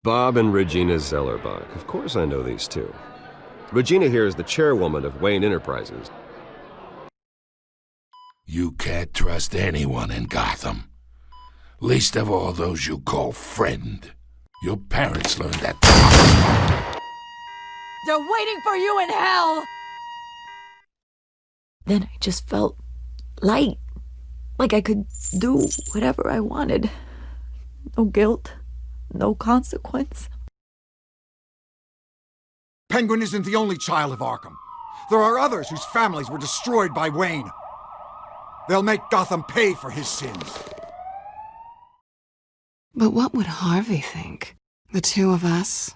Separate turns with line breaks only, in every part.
Bob and Regina Zellerbach. Of course I know these two. Regina here is the chairwoman of Wayne Enterprises.
You can't trust anyone in Gotham. Least of all those you call friend. Your parents learned that.
They're waiting for you in hell! Then I just felt light. Like I could do whatever I wanted. No guilt. No consequence.
Penguin isn't the only child of Arkham. There are others whose families were destroyed by Wayne. They'll make Gotham pay for his sins.
But what would Harvey think? The two of us,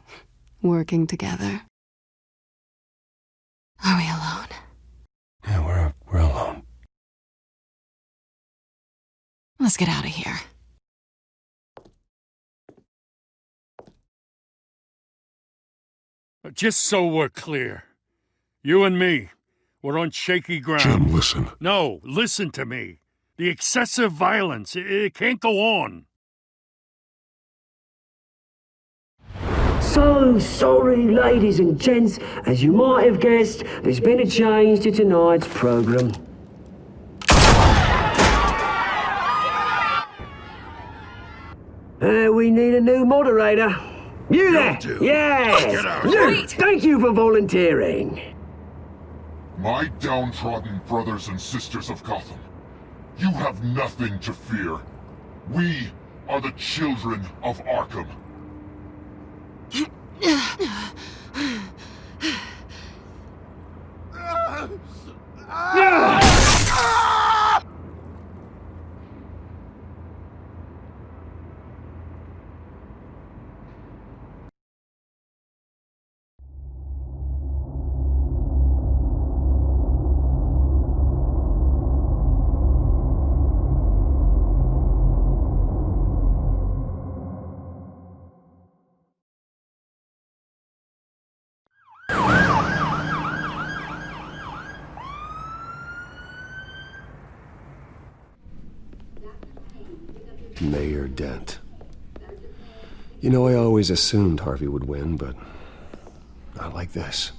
working together? Are we alone?
Yeah, we're alone.
Let's get out of here.
Just so we're clear, you and me, we're on shaky ground.
Jim, listen.
No, listen to me. The excessive violence, it can't go on.
So sorry, ladies and gents. As you might have guessed, there's been a change to tonight's program. We need a new moderator. You there? Yes! You! Thank you for volunteering.
My downtrodden brothers and sisters of Gotham, you have nothing to fear. We are the children of Arkham.
Mayor Dent. You know, I always assumed Harvey would win, but not like this.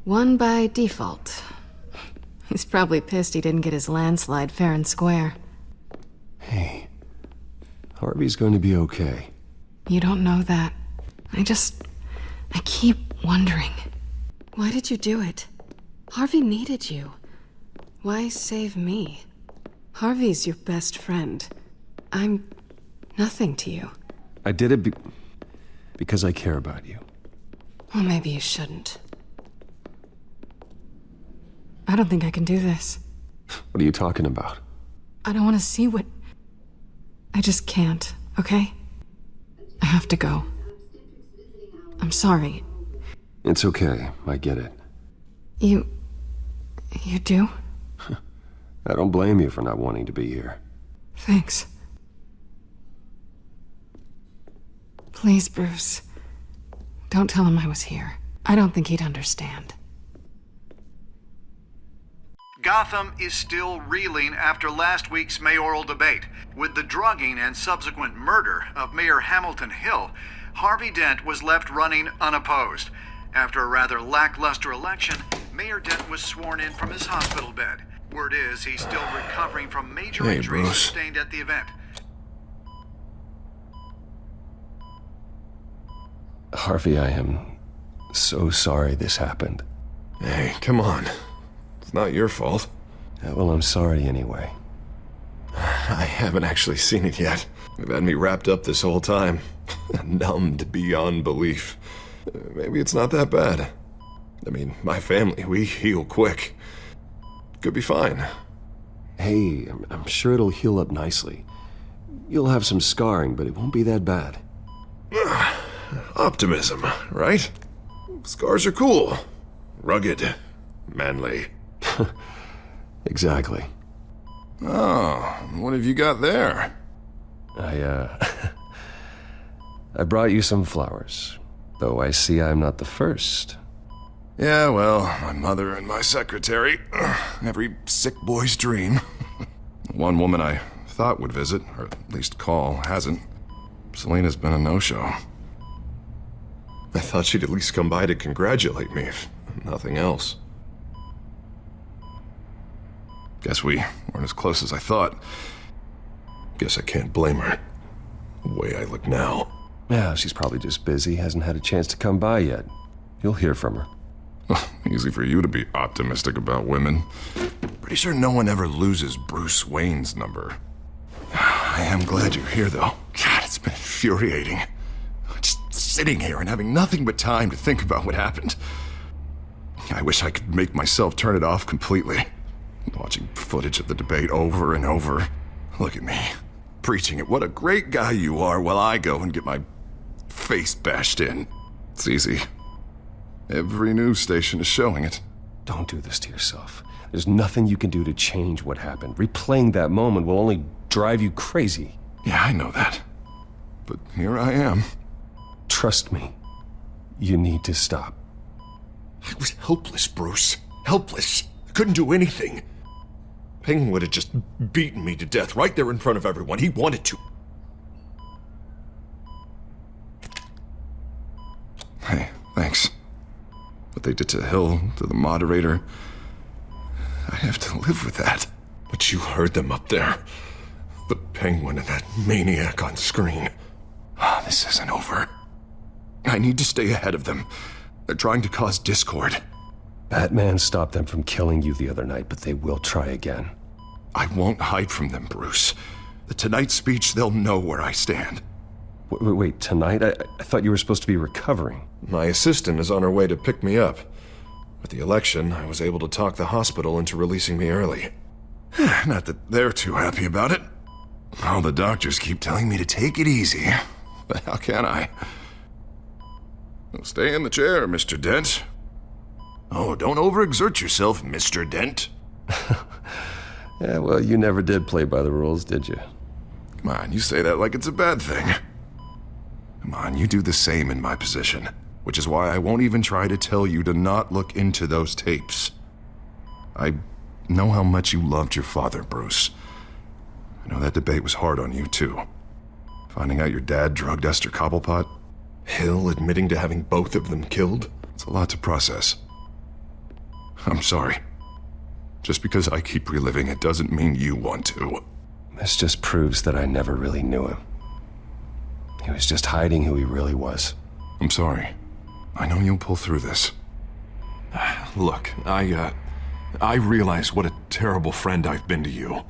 Won by default. He's probably pissed he didn't get his landslide fair and square.
Hey, Harvey's going to be okay.
You don't know that. I keep wondering. Why did you do it? Harvey needed you. Why save me? Harvey's your best friend. I'm nothing to you.
I did it because I care about you.
Well, maybe you shouldn't. I don't think I can do this.
What are you talking about?
I don't want to see what... I just can't, okay? I have to go. I'm sorry.
It's okay. I get it.
You do?
I don't blame you for not wanting to be here.
Thanks. Please, Bruce. Don't tell him I was here. I don't think he'd understand.
Gotham is still reeling after last week's mayoral debate. With the drugging and subsequent murder of Mayor Hamilton Hill, Harvey Dent was left running unopposed. After a rather lackluster election, Mayor Dent was sworn in from his hospital bed. Word is he's still recovering from major injuries sustained at the event.
Harvey, I am so sorry this happened.
Hey, come on. It's not your fault.
Yeah, well, I'm sorry anyway.
I haven't actually seen it yet. They've had me wrapped up this whole time. Numbed beyond belief. Maybe it's not that bad. I mean, my family, we heal quick. Could be fine.
Hey, I'm sure it'll heal up nicely. You'll have some scarring, but it won't be that bad.
Optimism, right? Scars are cool. Rugged. Manly.
Exactly.
Oh, what have you got there?
I brought you some flowers. Though I see I'm not the first.
Yeah, well, my mother and my secretary. Every sick boy's dream. One woman I thought would visit, or at least call, hasn't. Selena's been a no-show. I thought she'd at least come by to congratulate me, if nothing else. Guess we weren't as close as I thought. Guess I can't blame her. The way I look now.
Yeah, she's probably just busy, hasn't had a chance to come by yet. You'll hear from her.
Easy for you to be optimistic about women. Pretty sure no one ever loses Bruce Wayne's number. I am glad you're here, though. God, it's been infuriating. Just sitting here and having nothing but time to think about what happened. I wish I could make myself turn it off completely. Watching footage of the debate over and over. Look at me, preaching at what a great guy you are while I go and get my face bashed in. It's easy. Every news station is showing it.
Don't do this to yourself. There's nothing you can do to change what happened. Replaying that moment will only drive you crazy.
Yeah, I know that. But here I am.
Trust me. You need to stop.
I was helpless, Bruce. Helpless. I couldn't do anything. Penguin would have just beaten me to death right there in front of everyone. He wanted to. Hey, thanks. What they did to Hill, to the moderator, I have to live with that. But you heard them up there. The Penguin and that maniac on screen. This isn't over. I need to stay ahead of them. They're trying to cause discord.
Batman stopped them from killing you the other night, but they will try again.
I won't hide from them, Bruce. The Tonight speech, they'll know where I stand.
Wait, tonight? I thought you were supposed to be recovering.
My assistant is on her way to pick me up. With the election, I was able to talk the hospital into releasing me early. Not that they're too happy about it. All the doctors keep telling me to take it easy. But how can I? Well, stay in the chair, Mr. Dent. Oh, don't overexert yourself, Mr. Dent.
Yeah, well, you never did play by the rules, did you?
Come on, you say that like it's a bad thing. Come on, you do the same in my position. Which is why I won't even try to tell you to not look into those tapes. I know how much you loved your father, Bruce. I know that debate was hard on you, too. Finding out your dad drugged Esther Cobblepot, Hill admitting to having both of them killed, it's a lot to process. I'm sorry. Just because I keep reliving it doesn't mean you want to.
This just proves that I never really knew him. He was just hiding who he really was.
I'm sorry. I know you'll pull through this. Look, I realize what a terrible friend I've been to you.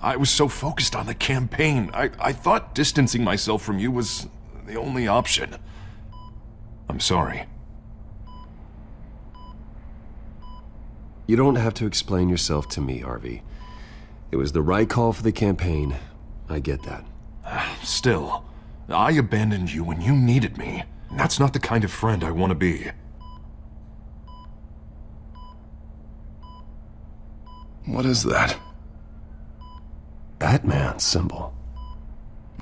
I was so focused on the campaign. I thought distancing myself from you was the only option. I'm sorry.
You don't have to explain yourself to me, Harvey. It was the right call for the campaign. I get that.
Still, I abandoned you when you needed me. That's not the kind of friend I want to be. What is that?
Batman symbol.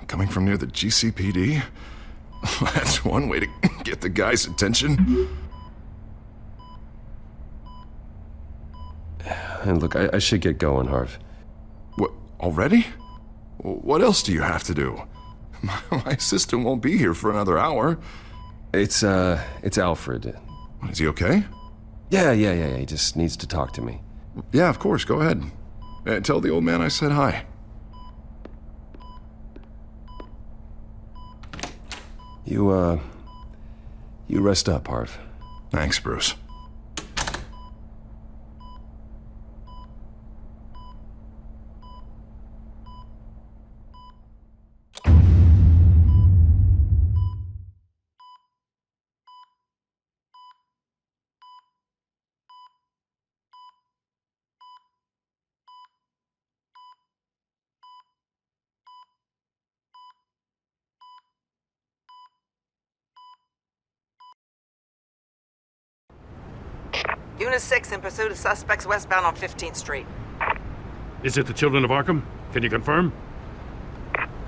Coming from near the GCPD? That's one way to get the guy's attention.
And look, I should get going, Harv.
What, already? What else do you have to do? My assistant won't be here for another hour.
It's Alfred.
Is he okay?
Yeah, he just needs to talk to me.
Yeah, of course, go ahead. Tell the old man I said hi.
You rest up, Harv.
Thanks, Bruce.
Unit 6 in pursuit of suspects westbound on 15th Street.
Is it the children of Arkham? Can you confirm?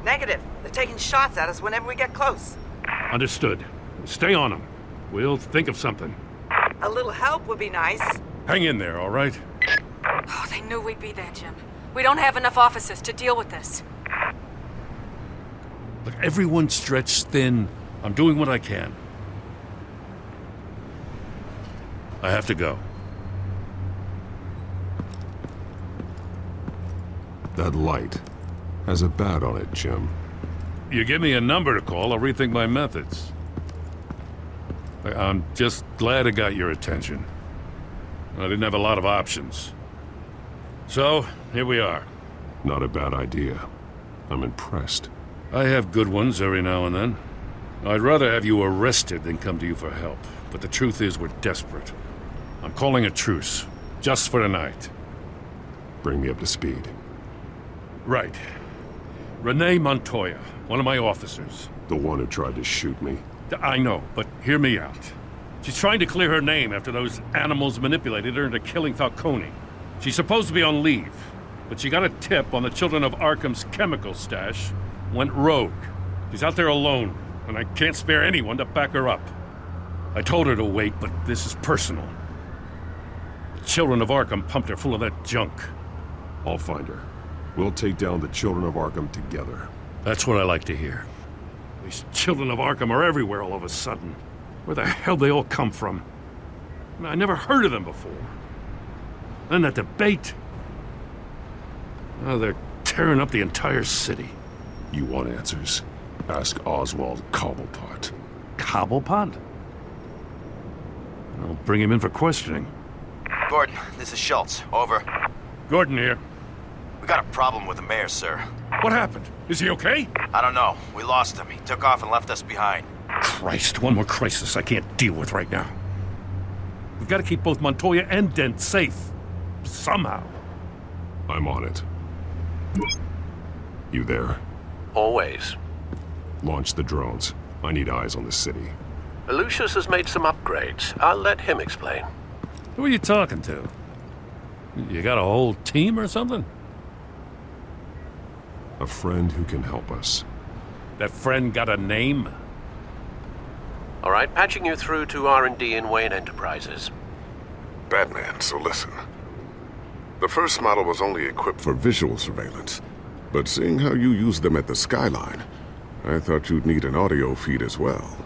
Negative. They're taking shots at us whenever we get close.
Understood. Stay on them. We'll think of something.
A little help would be nice.
Hang in there, all right?
Oh, they knew we'd be there, Jim. We don't have enough officers to deal with this.
Look, everyone's stretched thin. I'm doing what I can. I have to go.
That light has a bat on it, Jim.
You give me a number to call, I'll rethink my methods. I'm just glad it got your attention. I didn't have a lot of options. So, here we are.
Not a bad idea. I'm impressed.
I have good ones every now and then. I'd rather have you arrested than come to you for help. But the truth is, we're desperate. I'm calling a truce, just for tonight.
Bring me up to speed.
Right. Renee Montoya, one of my officers.
The one who tried to shoot me.
I know, but hear me out. She's trying to clear her name after those animals manipulated her into killing Falcone. She's supposed to be on leave, but she got a tip on the Children of Arkham's chemical stash, went rogue. She's out there alone, and I can't spare anyone to back her up. I told her to wait, but this is personal. The Children of Arkham pumped her full of that junk.
I'll find her. We'll take down the Children of Arkham together.
That's what I like to hear. These Children of Arkham are everywhere all of a sudden. Where the hell they all come from? I never heard of them before. Then that debate. Oh, they're tearing up the entire city.
You want answers? Ask Oswald Cobblepot.
Cobblepot? I'll bring him in for questioning.
Gordon, this is Schultz. Over.
Gordon here.
We got a problem with the mayor, sir.
What happened? Is he okay?
I don't know. We lost him. He took off and left us behind.
Christ, one more crisis I can't deal with right now. We've got to keep both Montoya and Dent safe. Somehow.
I'm on it. You there?
Always.
Launch the drones. I need eyes on the city.
Lucius has made some upgrades. I'll let him explain.
Who are you talking to? You got a whole team or something?
A friend who can help us.
That friend got a name?
All right, patching you through to R&D in Wayne Enterprises.
Batman, so listen. The first model was only equipped for visual surveillance, but seeing how you use them at the Skyline, I thought you'd need an audio feed as well.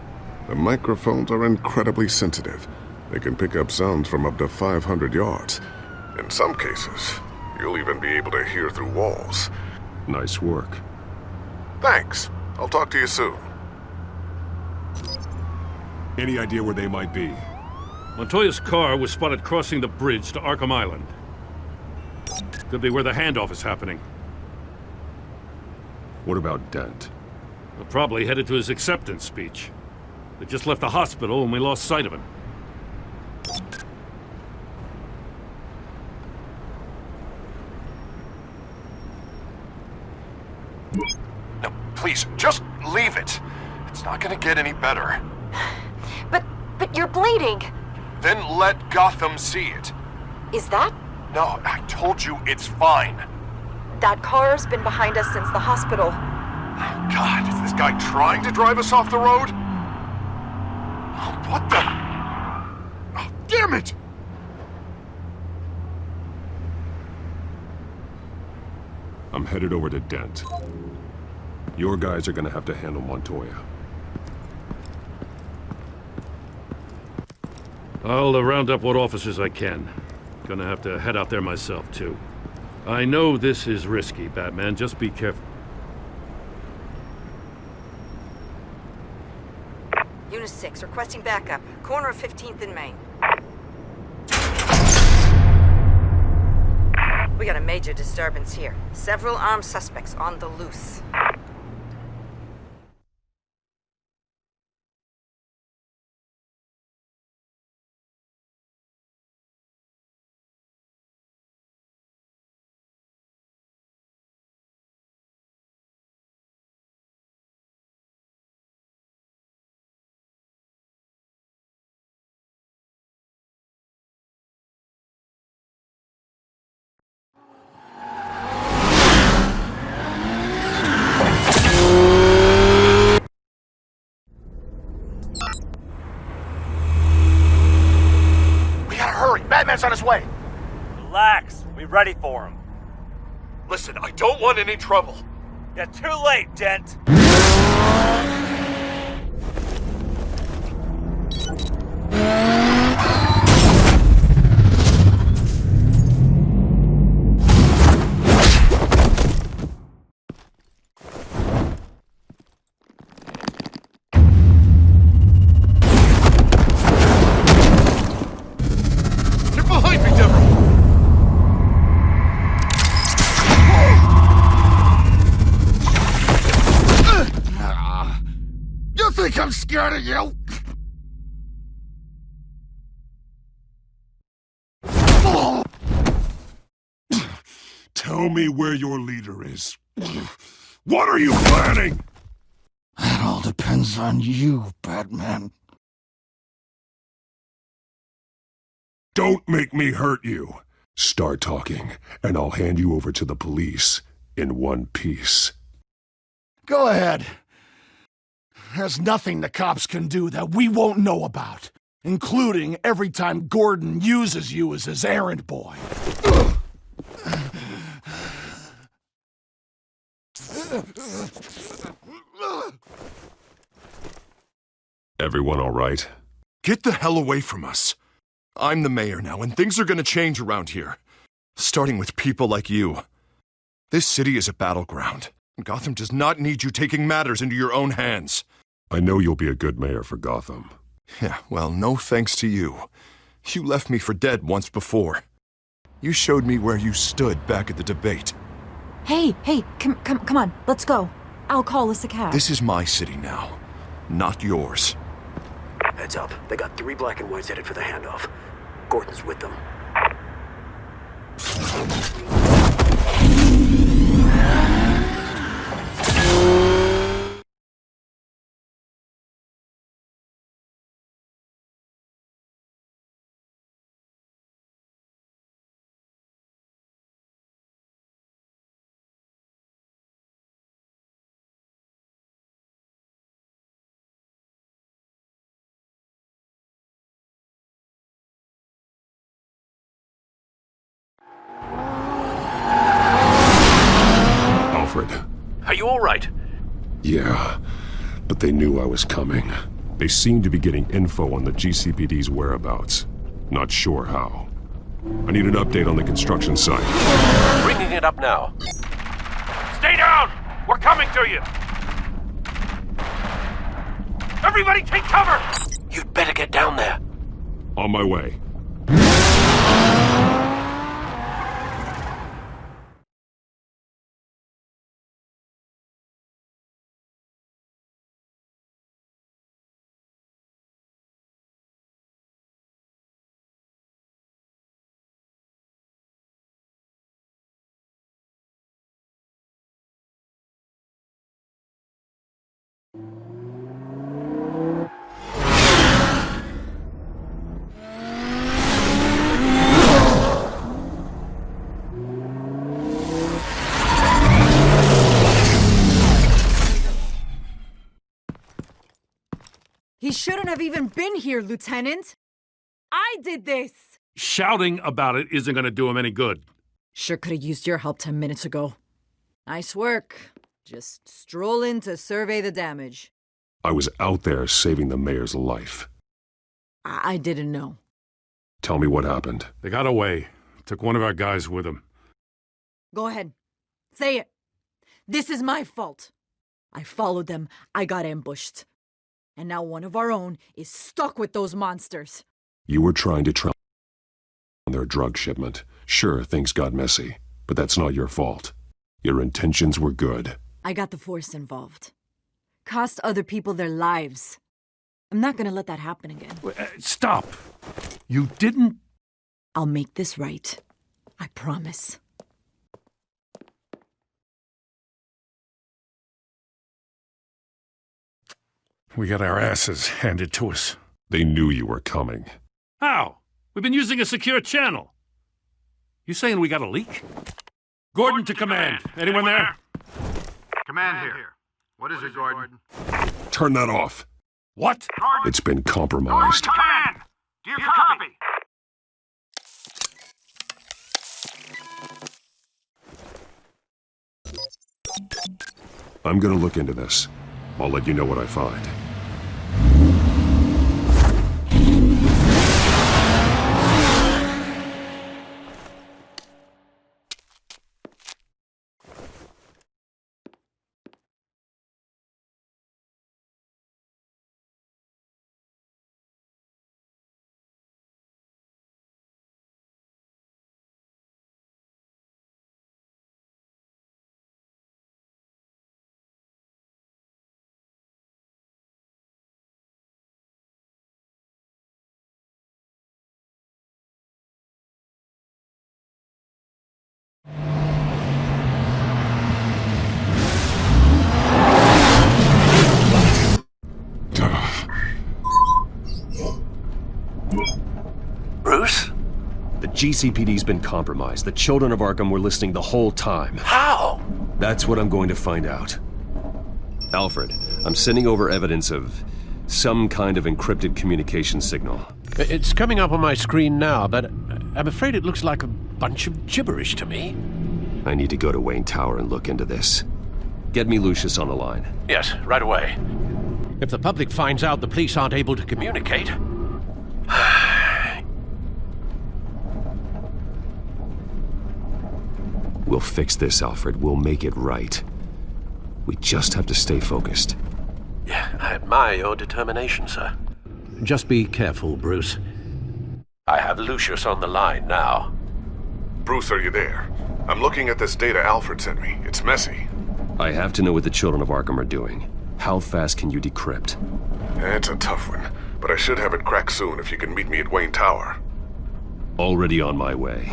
The microphones are incredibly sensitive. They can pick up sounds from up to 500 yards. In some cases, you'll even be able to hear through walls.
Nice work.
Thanks. I'll talk to you soon.
Any idea where they might be?
Montoya's car was spotted crossing the bridge to Arkham Island. Could be where the handoff is happening.
What about Dent?
We're probably headed to his acceptance speech. They just left the hospital and we lost sight of him.
No, please, just leave it. It's not gonna get any better.
But you're bleeding.
Then let Gotham see it.
Is that?
No, I told you it's fine.
That car's been behind us since the hospital.
God, is this guy trying to drive us off the road? What the? Oh, damn it!
I'm headed over to Dent. Your guys are gonna have to handle Montoya.
I'll round up what officers I can. Gonna have to head out there myself, too. I know this is risky, Batman. Just be careful.
Unit 6, requesting backup. Corner of 15th and Main. We got a major disturbance here. Several armed suspects on the loose.
Batman's on his way.
Relax. We're ready for him.
Listen, I don't want any trouble.
You're too late, Dent.
you!
Tell me where your leader is. What are you planning?
That all depends on you, Batman.
Don't make me hurt you. Start talking, and I'll hand you over to the police in one piece.
Go ahead. There's nothing the cops can do that we won't know about, including every time Gordon uses you as his errand boy.
Everyone all right?
Get the hell away from us. I'm the mayor now, and things are gonna change around here. Starting with people like you. This city is a battleground. Gotham does not need you taking matters into your own hands.
I know you'll be a good mayor for Gotham.
Yeah, well, no thanks to you. You left me for dead once before. You showed me where you stood back at the debate.
Hey, come on, let's go. I'll call us a cab.
This is my city now, not yours.
Heads up. They got 3 black and whites headed for the handoff. Gordon's with them.
Alfred.
Are you all right?
Yeah, but they knew I was coming. They seem to be getting info on the GCPD's whereabouts. Not sure how. I need an update on the construction site.
Bringing it up now.
Stay down! We're coming to you! Everybody take cover!
You'd better get down there.
On my way.
He shouldn't have even been here, Lieutenant. I did this.
Shouting about it isn't gonna do him any good.
Sure could have used your help 10 minutes ago. Nice work. Just stroll in to survey the damage.
I was out there saving the mayor's life.
I didn't know.
Tell me what happened.
They got away. Took one of our guys with them.
Go ahead. Say it. This is my fault. I followed them. I got ambushed. And now one of our own is stuck with those monsters.
You were trying to track on their drug shipment. Sure, things got messy, but that's not your fault. Your intentions were good.
I got the Force involved. Cost other people their lives. I'm not gonna let that happen again.
Stop! You didn't...
I'll make this right. I promise.
We got our asses handed to us.
They knew you were coming.
How? We've been using a secure channel. You saying we got a leak? Gordon to command. Anyone there?
Command here. What is it, Gordon?
Turn that off.
What?
It's been compromised.
Command! Do you copy?
I'm gonna look into this. I'll let you know what I find.
Bruce?
The GCPD's been compromised. The children of Arkham were listening the whole time.
How?
That's what I'm going to find out. Alfred, I'm sending over evidence of some kind of encrypted communication signal.
It's coming up on my screen now, but I'm afraid it looks like a bunch of gibberish to me.
I need to go to Wayne Tower and look into this. Get me Lucius on the line.
Yes, right away. If the public finds out the police aren't able to communicate...
We'll fix this, Alfred. We'll make it right. We just have to stay focused.
Yeah, I admire your determination, sir. Just be careful, Bruce. I have Lucius on the line now.
Bruce, are you there? I'm looking at this data Alfred sent me. It's messy.
I have to know what the children of Arkham are doing. How fast can you decrypt?
It's a tough one, but I should have it cracked soon if you can meet me at Wayne Tower.
Already on my way.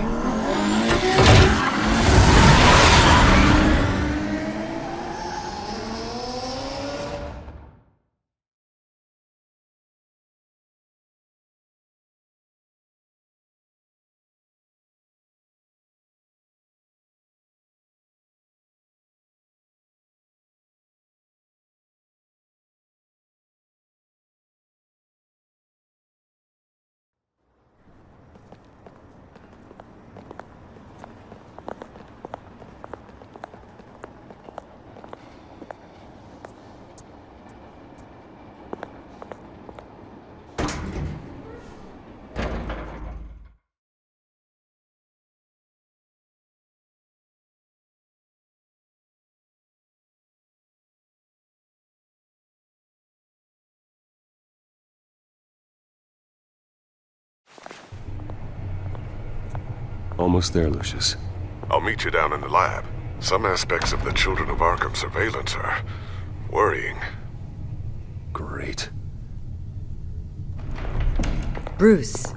Almost there, Lucius.
I'll meet you down in the lab. Some aspects of the Children of Arkham surveillance are worrying.
Great.
Bruce.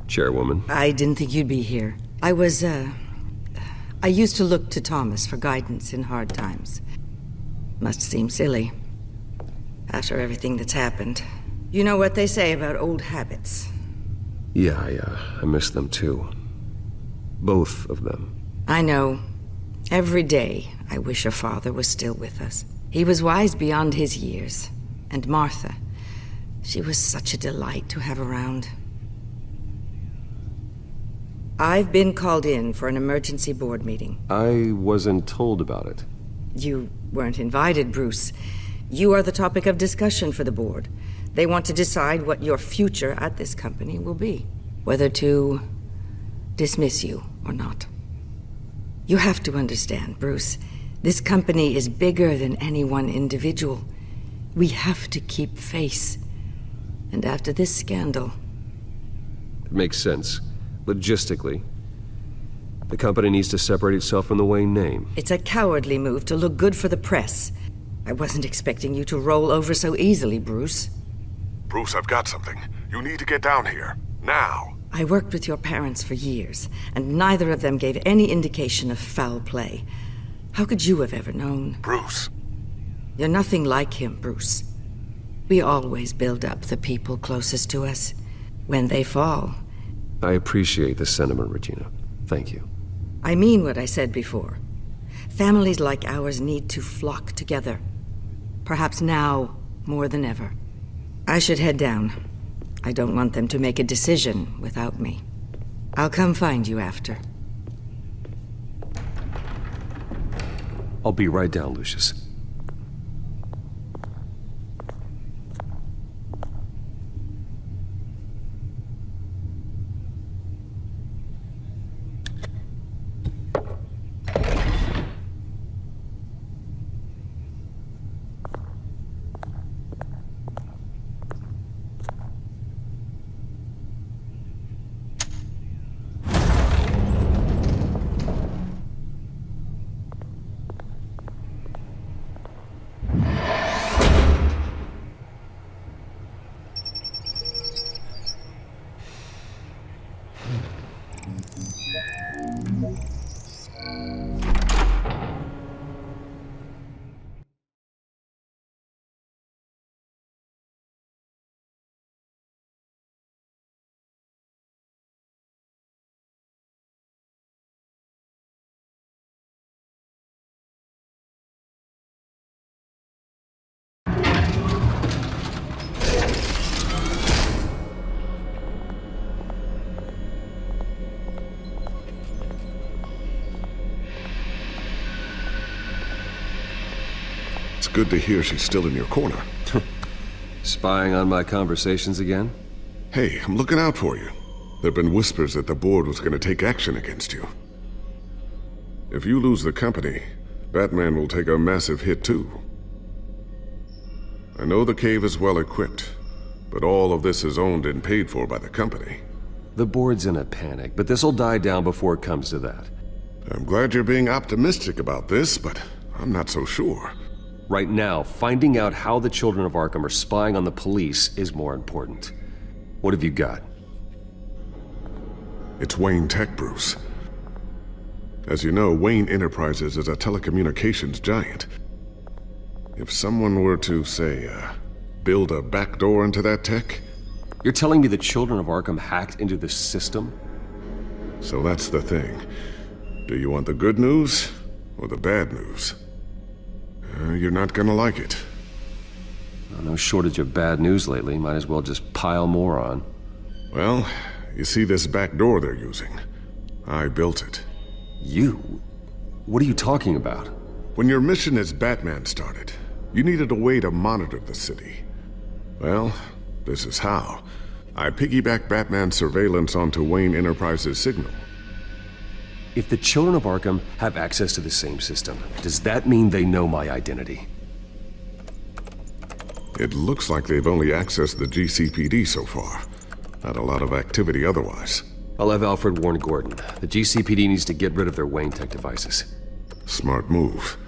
Chairwoman.
I didn't think you'd be here. I used to look to Thomas for guidance in hard times. Must seem silly. After everything that's happened. You know what they say about old habits.
Yeah, I miss them too. Both of them.
I know. Every day, I wish your father was still with us. He was wise beyond his years. And Martha, she was such a delight to have around. I've been called in for an emergency board meeting.
I wasn't told about it.
You weren't invited, Bruce. You are the topic of discussion for the board. They want to decide what your future at this company will be. Whether to dismiss you or not. You have to understand, Bruce. This company is bigger than any one individual. We have to keep face. And after this scandal...
It makes sense. Logistically. The company needs to separate itself from the Wayne name.
It's a cowardly move to look good for the press. I wasn't expecting you to roll over so easily, Bruce.
Bruce, I've got something. You need to get down here. Now.
I worked with your parents for years, and neither of them gave any indication of foul play. How could you have ever known?
Bruce.
You're nothing like him, Bruce. We always build up the people closest to us. When they fall...
I appreciate the sentiment, Regina. Thank you.
I mean what I said before. Families like ours need to flock together. Perhaps now more than ever. I should head down. I don't want them to make a decision without me. I'll come find you after.
I'll be right down, Lucius.
It's good to hear she's still in your corner.
Spying on my conversations again?
Hey, I'm looking out for you. There've been whispers that the board was going to take action against you. If you lose the company, Batman will take a massive hit too. I know the cave is well equipped, but all of this is owned and paid for by the company.
The board's in a panic, but this'll die down before it comes to that.
I'm glad you're being optimistic about this, but I'm not so sure.
Right now, finding out how the Children of Arkham are spying on the police is more important. What have you got?
It's Wayne Tech, Bruce. As you know, Wayne Enterprises is a telecommunications giant. If someone were to, say, build a backdoor into that tech...
You're telling me the Children of Arkham hacked into the system?
So that's the thing. Do you want the good news or the bad news? You're not gonna like it.
No shortage of bad news lately. Might as well just pile more on.
Well, you see this back door they're using? I built it.
You? What are you talking about?
When your mission as Batman started, you needed a way to monitor the city. Well, this is how. I piggybacked Batman's surveillance onto Wayne Enterprises' signal.
If the Children of Arkham have access to the same system, does that mean they know my identity?
It looks like they've only accessed the GCPD so far. Not a lot of activity otherwise.
I'll have Alfred warn Gordon. The GCPD needs to get rid of their Wayne Tech devices.
Smart move.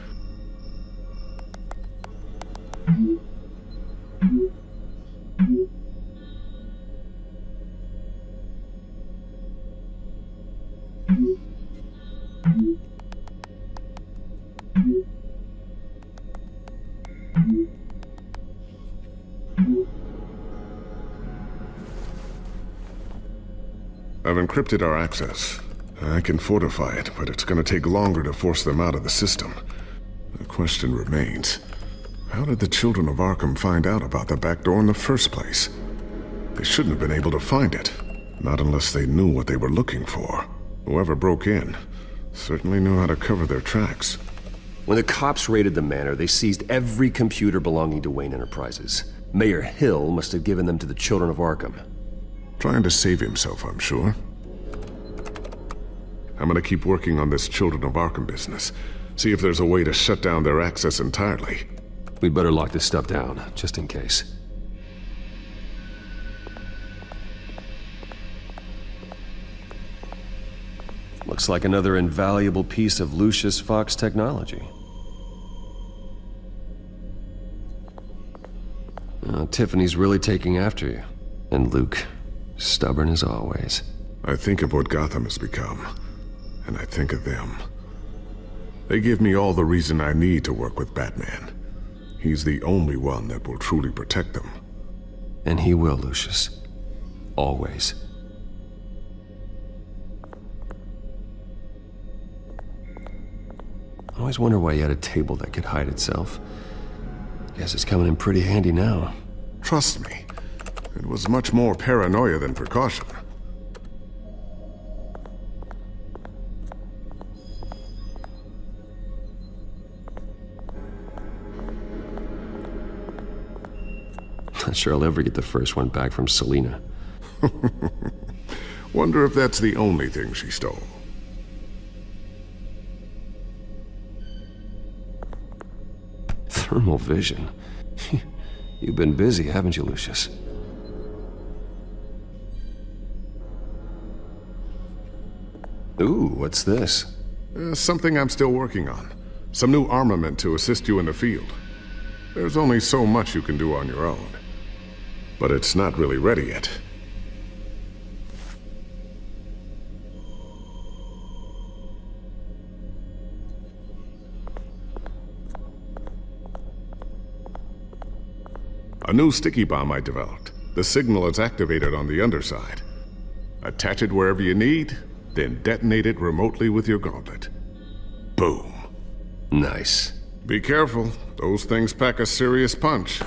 I've encrypted our access. I can fortify it, but it's going to take longer to force them out of the system. The question remains, how did the Children of Arkham find out about the back door in the first place? They shouldn't have been able to find it. Not unless they knew what they were looking for. Whoever broke in certainly knew how to cover their tracks.
When the cops raided the manor, they seized every computer belonging to Wayne Enterprises. Mayor Hill must have given them to the Children of Arkham.
Trying to save himself, I'm sure. I'm gonna keep working on this Children of Arkham business. See if there's a way to shut down their access entirely.
We'd better lock this stuff down, just in case. Looks like another invaluable piece of Lucius Fox technology. Tiffany's really taking after you. And Luke, stubborn as always.
I think of what Gotham has become, and I think of them. They give me all the reason I need to work with Batman. He's the only one that will truly protect them.
And he will, Lucius. Always. I always wonder why you had a table that could hide itself. Guess it's coming in pretty handy now.
Trust me, it was much more paranoia than precaution.
Not sure I'll ever get the first one back from Selina.
Wonder if that's the only thing she stole.
Thermal vision. You've been busy, haven't you, Lucius? Ooh, what's this?
Something I'm still working on. Some new armament to assist you in the field. There's only so much you can do on your own. But it's not really ready yet. A new sticky bomb I developed. The signal is activated on the underside. Attach it wherever you need, then detonate it remotely with your gauntlet. Boom.
Nice.
Be careful. Those things pack a serious punch.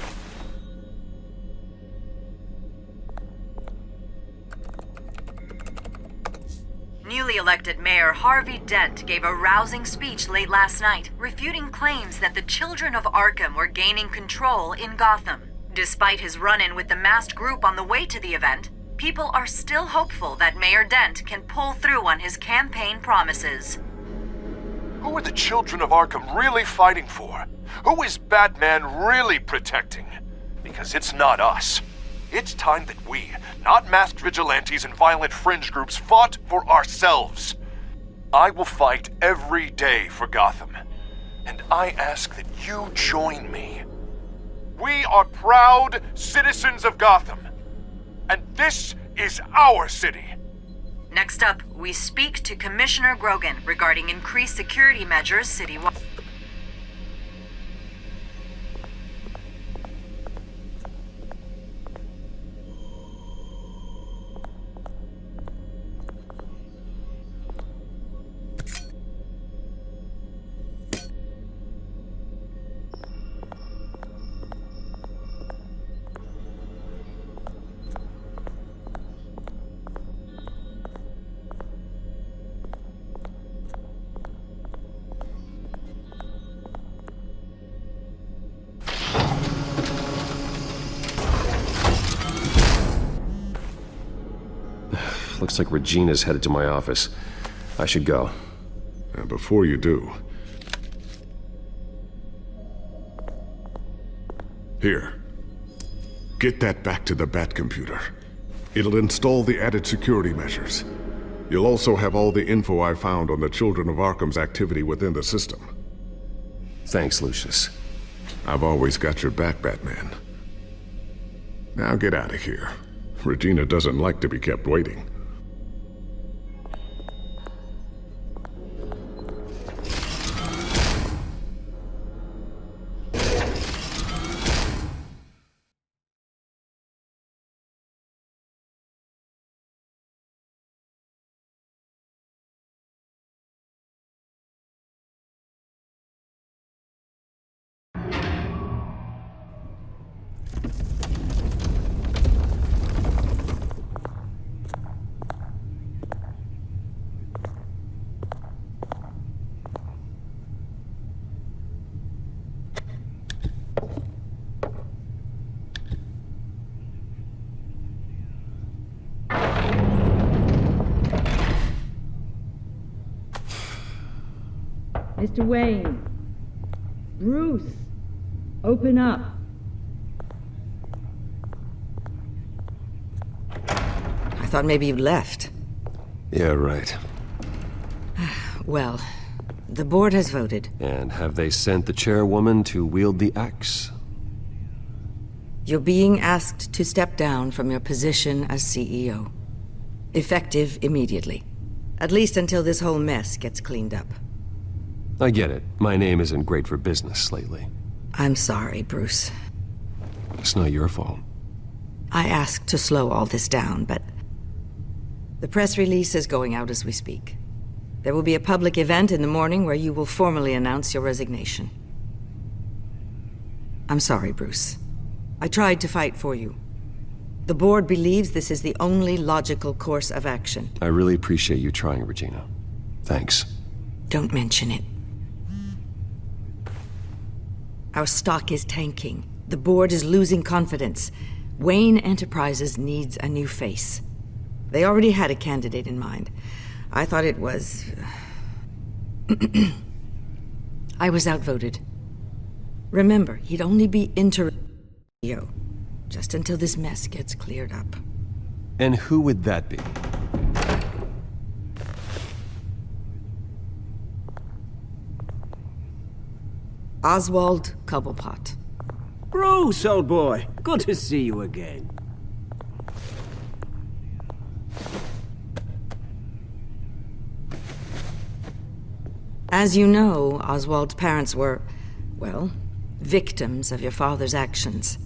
Newly elected Mayor Harvey Dent gave a rousing speech late last night, refuting claims that the children of Arkham were gaining control in Gotham. Despite his run-in with the masked group on the way to the event, people are still hopeful that Mayor Dent can pull through on his campaign promises.
Who are the children of Arkham really fighting for? Who is Batman really protecting? Because it's not us. It's time that we, not masked vigilantes and violent fringe groups, fought for ourselves. I will fight every day for Gotham. And I ask that you join me. We are proud citizens of Gotham. And this is our city.
Next up, we speak to Commissioner Grogan regarding increased security measures citywide.
Looks like Regina's headed to my office. I should go.
And before you do... Here. Get that back to the Bat computer. It'll install the added security measures. You'll also have all the info I found on the Children of Arkham's activity within the system.
Thanks, Lucius.
I've always got your back, Batman. Now get out of here. Regina doesn't like to be kept waiting.
Mr. Wayne. Bruce. Open up.
I thought maybe you'd left.
Yeah, right.
Well, the board has voted.
And have they sent the chairwoman to wield the axe?
You're being asked to step down from your position as CEO. Effective immediately. At least until this whole mess gets cleaned up.
I get it. My name isn't great for business lately.
I'm sorry, Bruce.
It's not your fault.
I asked to slow all this down, but... the press release is going out as we speak. There will be a public event in the morning where you will formally announce your resignation. I'm sorry, Bruce. I tried to fight for you. The board believes this is the only logical course of action.
I really appreciate you trying, Regina. Thanks.
Don't mention it. Our stock is tanking. The board is losing confidence. Wayne Enterprises needs a new face. They already had a candidate in mind. I thought it was... I was outvoted. Remember, he'd only be interim CEO, just until this mess gets cleared up.
And who would that be?
Oswald Cobblepot.
Bruce, old boy. Good to see you again.
As you know, Oswald's parents were, well, victims of your father's actions.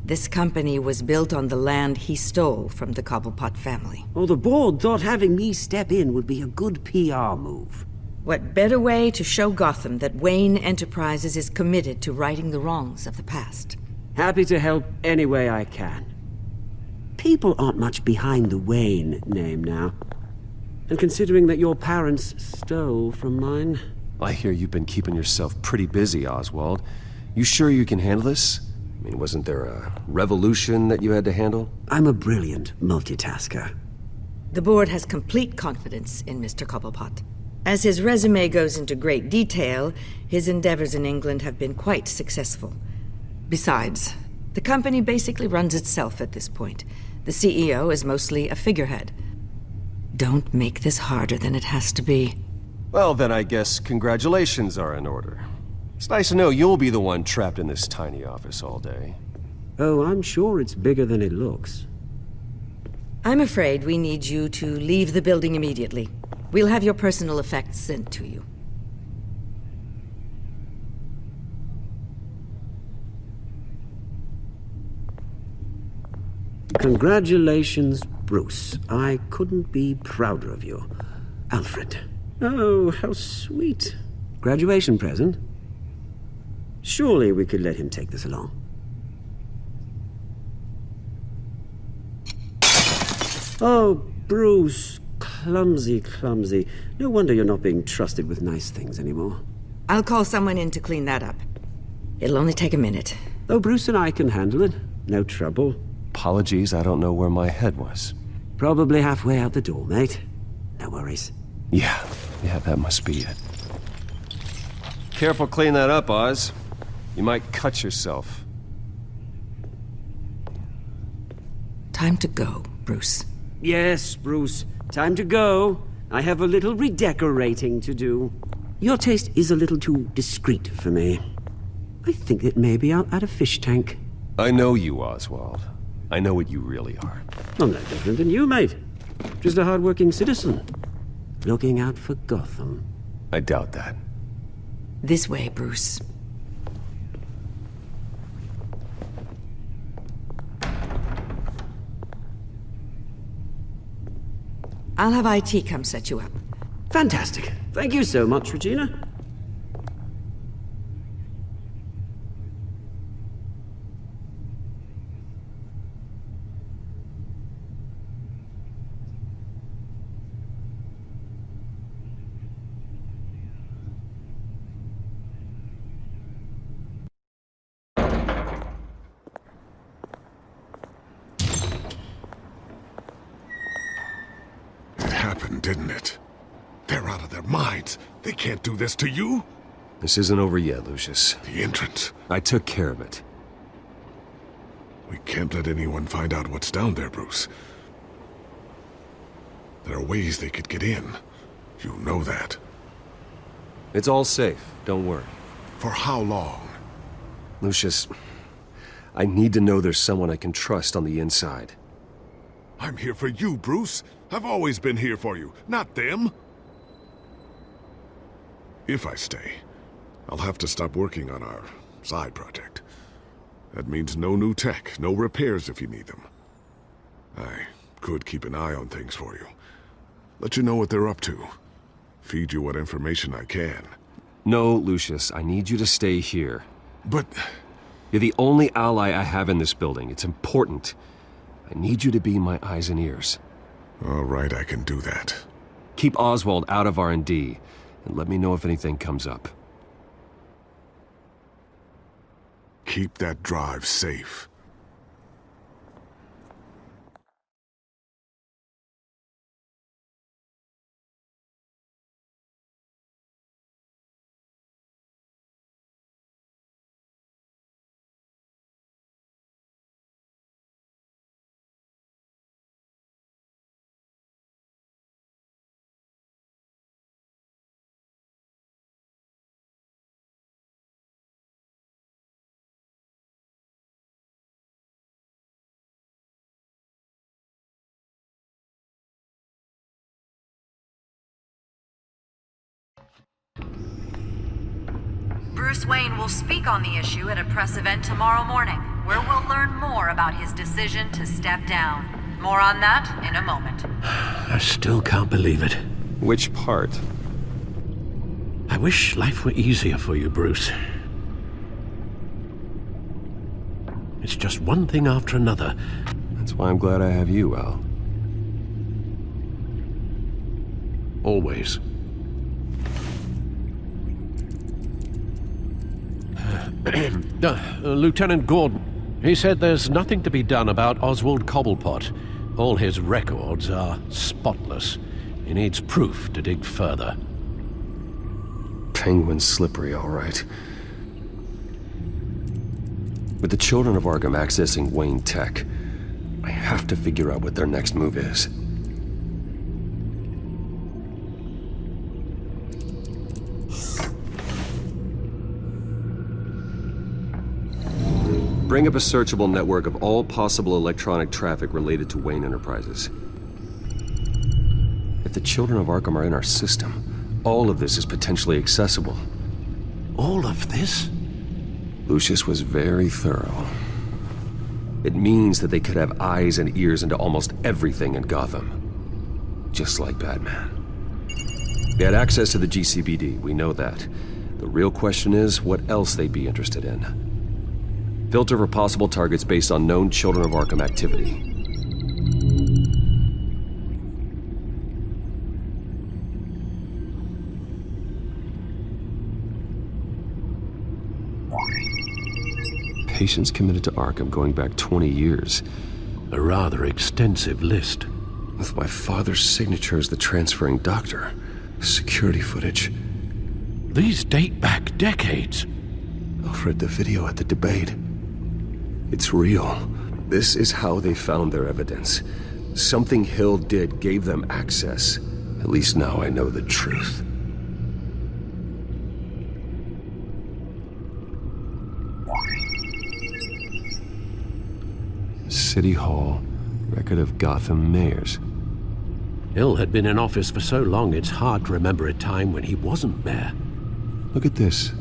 This company was built on the land he stole from the Cobblepot family.
Oh, the board thought having me step in would be a good PR move.
What better way to show Gotham that Wayne Enterprises is committed to righting the wrongs of the past?
Happy to help any way I can. People aren't much behind the Wayne name now. And considering that your parents stole from mine...
I hear you've been keeping yourself pretty busy, Oswald. You sure you can handle this? I mean, wasn't there a revolution that you had to handle?
I'm a brilliant multitasker.
The board has complete confidence in Mr. Cobblepot. As his resume goes into great detail, his endeavors in England have been quite successful. Besides, the company basically runs itself at this point. The CEO is mostly a figurehead. Don't make this harder than it has to be.
Well, then I guess congratulations are in order. It's nice to know you'll be the one trapped in this tiny office all day.
Oh, I'm sure it's bigger than it looks.
I'm afraid we need you to leave the building immediately. We'll have your personal effects sent to you.
Congratulations, Bruce. I couldn't be prouder of you. Alfred. Oh, how sweet. Graduation present? Surely we could let him take this along. Oh, Bruce. Clumsy, clumsy. No wonder you're not being trusted with nice things anymore.
I'll call someone in to clean that up. It'll only take a minute.
Oh, Bruce and I can handle it. No trouble.
Apologies, I don't know where my head was.
Probably halfway out the door, mate. No worries.
Yeah, that must be it. Careful clean that up, Oz. You might cut yourself.
Time to go, Bruce.
Yes, Bruce. Time to go. I have a little redecorating to do. Your taste is a little too discreet for me. I think that maybe I'll add a fish tank.
I know you, Oswald. I know what you really are.
I'm no different than you, mate. Just a hard-working citizen. Looking out for Gotham.
I doubt that.
This way, Bruce. I'll have IT come set you up.
Fantastic. Thank you so much, Regina.
Didn't it? They're out of their minds. They can't do this to you.
This isn't over yet, Lucius.
The entrance.
I took care of it.
We can't let anyone find out what's down there, Bruce. There are ways they could get in. You know that.
It's all safe. Don't worry.
For how long?
Lucius, I need to know there's someone I can trust on the inside.
I'm here for you, Bruce. I've always been here for you, not them. If I stay, I'll have to stop working on our side project. That means no new tech, no repairs if you need them. I could keep an eye on things for you. Let you know what they're up to. Feed you what information I can.
No, Lucius, I need you to stay here.
But...
You're the only ally I have in this building. It's important. I need you to be my eyes and ears.
All right, I can do that.
Keep Oswald out of R&D, and let me know if anything comes up.
Keep that drive safe.
Bruce Wayne will speak on the issue at a press event tomorrow morning, where we'll learn more about his decision to step down. More on that in a moment.
I still can't believe it.
Which part?
I wish life were easier for you, Bruce. It's just one thing after another.
That's why I'm glad I have you, Al.
Always. Lieutenant Gordon, he said there's nothing to be done about Oswald Cobblepot. All his records are spotless. He needs proof to dig further.
Penguin's slippery, all right. With the children of Arkham accessing Wayne Tech, I have to figure out what their next move is. Bring up a searchable network of all possible electronic traffic related to Wayne Enterprises. If the children of Arkham are in our system, all of this is potentially accessible.
All of this?
Lucius was very thorough. It means that they could have eyes and ears into almost everything in Gotham. Just like Batman. They had access to the GCPD, we know that. The real question is, what else they'd be interested in. Filter for possible targets based on known Children of Arkham activity. Patients committed to Arkham going back 20 years.
A rather extensive list.
With my father's signature as the transferring doctor. Security footage.
These date back decades.
Alfred, the video at the debate. It's real. This is how they found their evidence. Something Hill did gave them access. At least now I know the truth. City Hall, record of Gotham mayors.
Hill had been in office for so long, it's hard to remember a time when he wasn't mayor.
Look at this.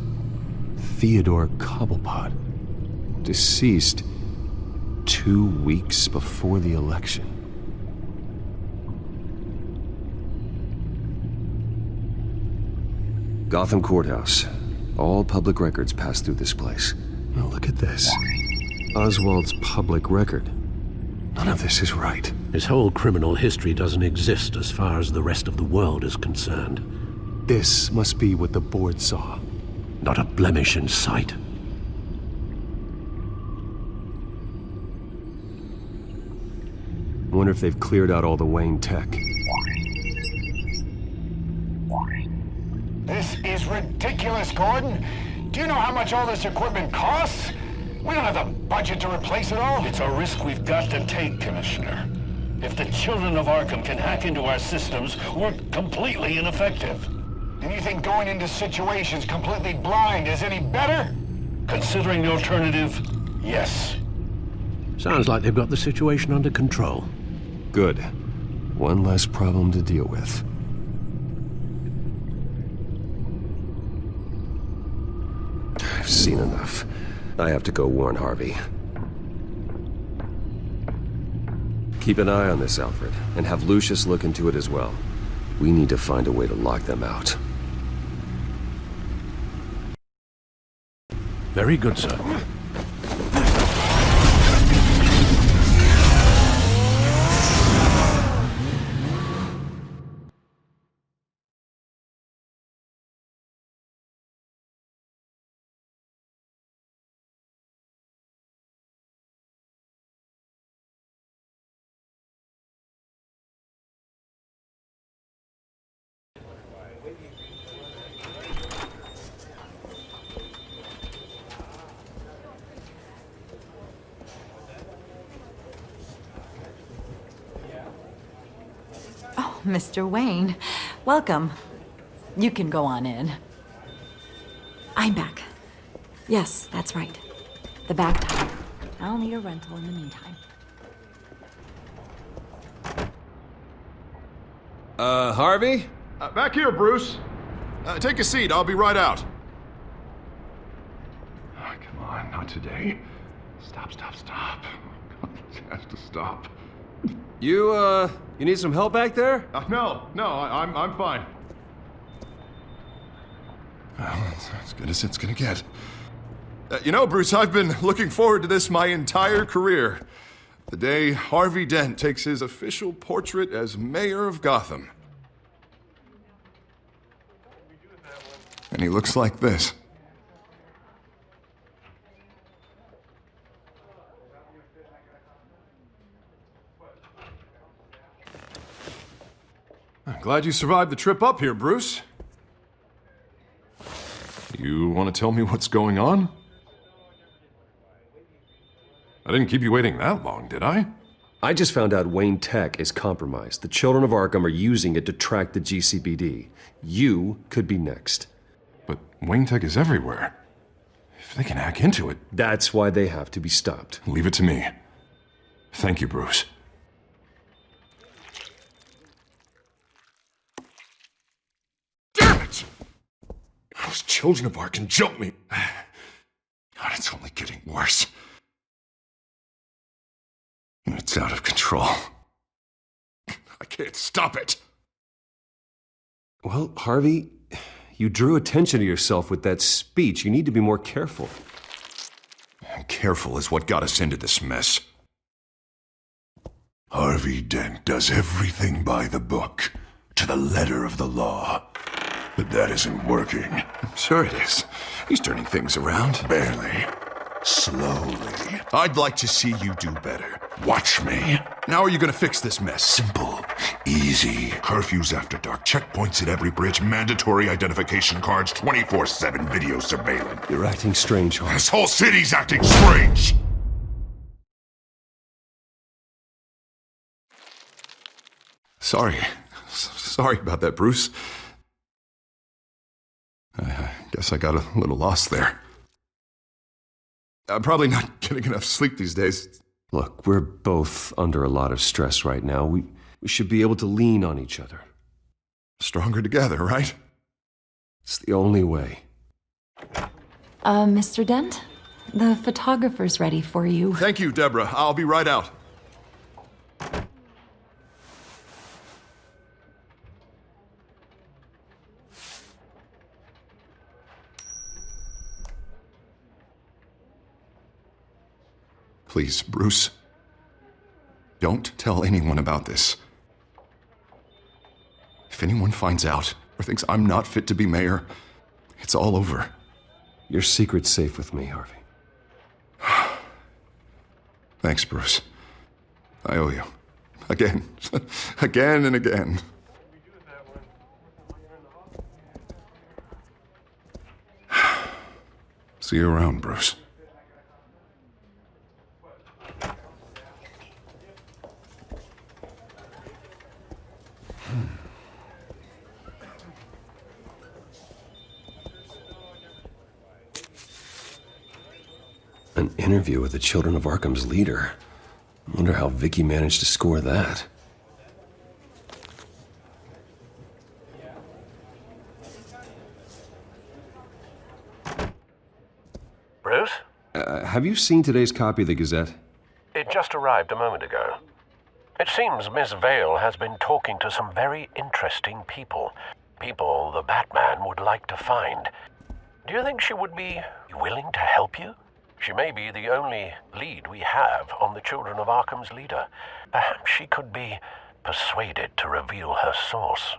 Theodore Cobblepot. Deceased 2 weeks before the election. Gotham Courthouse. All public records pass through this place. Now look at this. Oswald's public record. None of this is right.
His whole criminal history doesn't exist as far as the rest of the world is concerned.
This must be what the board saw.
Not a blemish in sight.
I wonder if they've cleared out all the Wayne tech.
This is ridiculous, Gordon. Do you know how much all this equipment costs? We don't have the budget to replace it all.
It's a risk we've got to take, Commissioner. If the children of Arkham can hack into our systems, we're completely ineffective.
And you think going into situations completely blind is any better?
Considering the alternative, yes.
Sounds like they've got the situation under control.
Good. One less problem to deal with. I've seen enough. I have to go warn Harvey. Keep an eye on this, Alfred, and have Lucius look into it as well. We need to find a way to lock them out.
Very good, sir.
Mr. Wayne, welcome. You can go on in. I'm back. Yes, that's right. The back tire. I'll need a rental in the meantime.
Harvey?
Back here, Bruce. Take a seat. I'll be right out.
Oh, come on, not today. Stop. This has to stop.
You need some help back there?
No, I'm fine.
Well, that's as good as it's gonna get.
You know, Bruce, I've been looking forward to this my entire career. The day Harvey Dent takes his official portrait as mayor of Gotham.
And he looks like this.
I'm glad you survived the trip up here, Bruce. You want to tell me what's going on? I didn't keep you waiting that long, did I?
I just found out Wayne Tech is compromised. The children of Arkham are using it to track the GCPD. You could be next.
But Wayne Tech is everywhere. If they can hack into it...
That's why they have to be stopped.
Leave it to me. Thank you, Bruce.
Damn it! Those children of Arkham jumped me. God, it's only getting worse. It's out of control. I can't stop it.
Well, Harvey, you drew attention to yourself with that speech. You need to be more careful.
Careful is what got us into this mess. Harvey Dent does everything by the book, to the letter of the law. But that isn't working. Sure it is. He's turning things around. Barely. Slowly. I'd like to see you do better. Watch me. How are you going to fix this mess? Simple. Easy. Curfews after dark. Checkpoints at every bridge. Mandatory identification cards. 24/7 video surveillance.
You're acting strange, Harvey.
This whole city's acting strange. Sorry. Sorry about that, Bruce. I guess I got a little lost there. I'm probably not getting enough sleep these days.
Look, we're both under a lot of stress right now. We should be able to lean on each other.
Stronger together, right?
It's the only way.
Mr. Dent? The photographer's ready for you.
Thank you, Deborah. I'll be right out. Please, Bruce. Don't tell anyone about this. If anyone finds out or thinks I'm not fit to be mayor, it's all over.
Your secret's safe with me, Harvey.
Thanks, Bruce. I owe you. Again. Again and again. See you around, Bruce.
An interview with the Children of Arkham's leader. I wonder how Vicky managed to score that.
Bruce?
Have you seen today's copy of the Gazette?
It just arrived a moment ago. It seems Miss Vale has been talking to some very interesting people. People the Batman would like to find. Do you think she would be willing to help you? She may be the only lead we have on the Children of Arkham's leader. Perhaps she could be persuaded to reveal her source.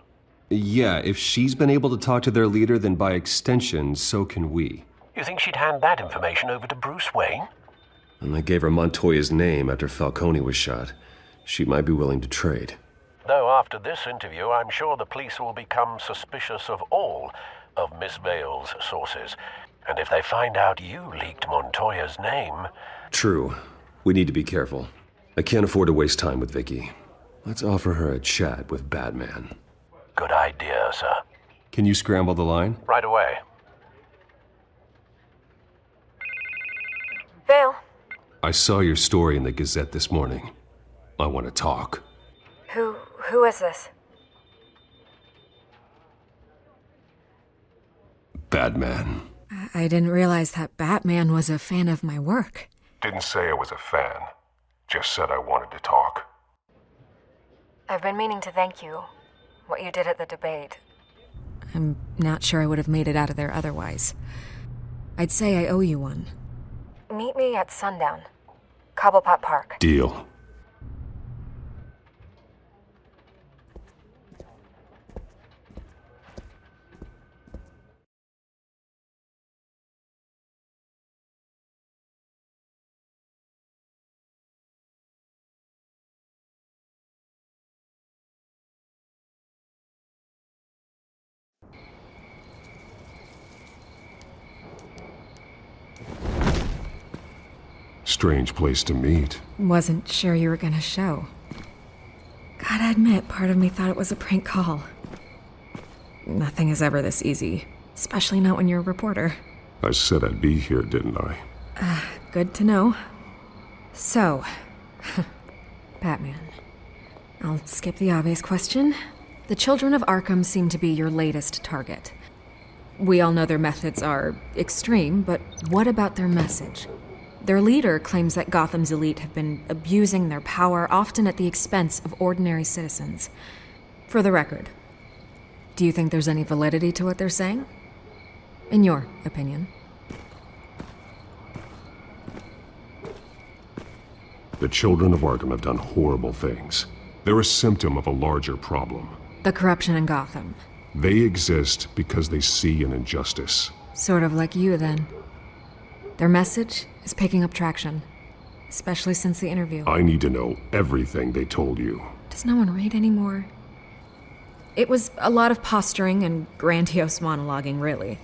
Yeah, if she's been able to talk to their leader, then by extension, so can we.
You think she'd hand that information over to Bruce Wayne?
And I gave her Montoya's name after Falcone was shot. She might be willing to trade.
Though after this interview, I'm sure the police will become suspicious of all of Miss Vale's sources. And if they find out you leaked Montoya's name...
True. We need to be careful. I can't afford to waste time with Vicky. Let's offer her a chat with Batman.
Good idea, sir.
Can you scramble the line?
Right away.
Vale.
I saw your story in the Gazette this morning. I want to talk.
Who is this?
Batman.
I didn't realize that Batman was a fan of my work.
Didn't say I was a fan. Just said I wanted to talk.
I've been meaning to thank you. What you did at the debate. I'm not sure I would have made it out of there otherwise. I'd say I owe you one. Meet me at sundown. Cobblepot Park.
Deal.
Strange place to meet.
Wasn't sure you were gonna show. Gotta admit, part of me thought it was a prank call. Nothing is ever this easy, especially not when you're a reporter.
I said I'd be here, didn't I?
Good to know. So, Batman. I'll skip the obvious question. The children of Arkham seem to be your latest target. We all know their methods are extreme, but what about their message? Their leader claims that Gotham's elite have been abusing their power, often at the expense of ordinary citizens. For the record, do you think there's any validity to what they're saying? In your opinion?
The children of Arkham have done horrible things. They're a symptom of a larger problem.
The corruption in Gotham.
They exist because they see an injustice.
Sort of like you, then. Their message is picking up traction, especially since the interview.
I need to know everything they told you.
Does no one read anymore? It was a lot of posturing and grandiose monologuing, really.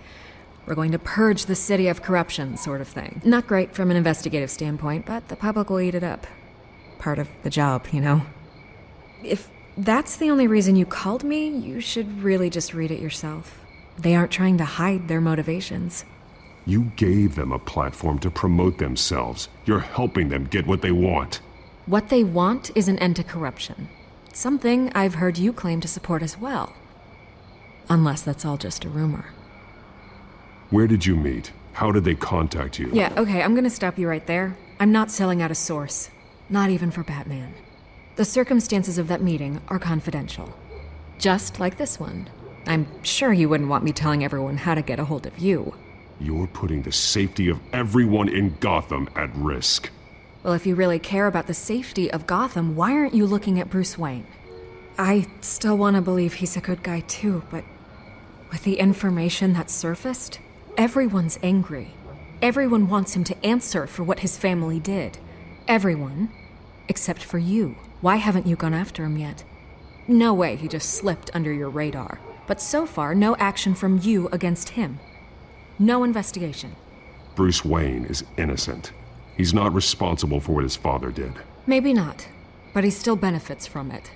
We're going to purge the city of corruption, sort of thing. Not great from an investigative standpoint, but the public will eat it up. Part of the job, you know? If that's the only reason you called me, you should really just read it yourself. They aren't trying to hide their motivations.
You gave them a platform to promote themselves. You're helping them get what they want.
What they want is an end to corruption. Something I've heard you claim to support as well. Unless that's all just a rumor.
Where did you meet? How did they contact you?
Yeah, okay, I'm gonna stop you right there. I'm not selling out a source. Not even for Batman. The circumstances of that meeting are confidential. Just like this one. I'm sure you wouldn't want me telling everyone how to get a hold of you.
You're putting the safety of everyone in Gotham at risk.
Well, if you really care about the safety of Gotham, why aren't you looking at Bruce Wayne? I still want to believe he's a good guy too, but with the information that surfaced, everyone's angry. Everyone wants him to answer for what his family did. Everyone, except for you. Why haven't you gone after him yet? No way he just slipped under your radar. But so far, no action from you against him. No investigation.
Bruce Wayne is innocent. He's not responsible for what his father did.
Maybe not, but he still benefits from it.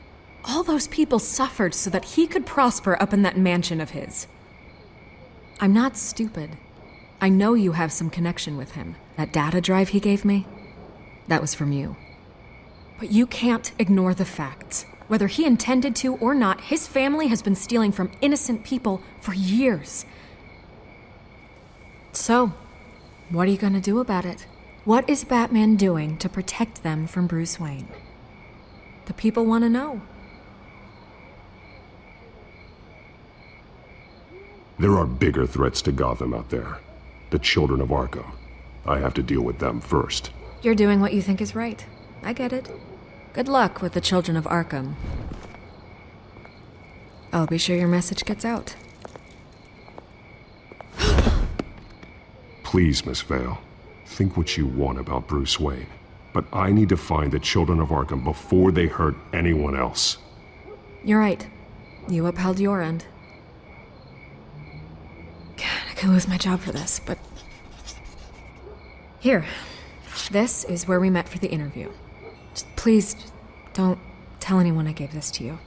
All those people suffered so that he could prosper up in that mansion of his. I'm not stupid. I know you have some connection with him. That data drive he gave me, that was from you. But you can't ignore the facts. Whether he intended to or not, his family has been stealing from innocent people for years. So, what are you gonna do about it? What is Batman doing to protect them from Bruce Wayne? The people want to know.
There are bigger threats to Gotham out there. The children of Arkham. I have to deal with them first.
You're doing what you think is right. I get it. Good luck with the children of Arkham. I'll be sure your message gets out.
Please, Miss Vale. Think what you want about Bruce Wayne. But I need to find the children of Arkham before they hurt anyone else.
You're right. You upheld your end. God, I could lose my job for this, but... Here. This is where we met for the interview. Just please, don't tell anyone I gave this to you.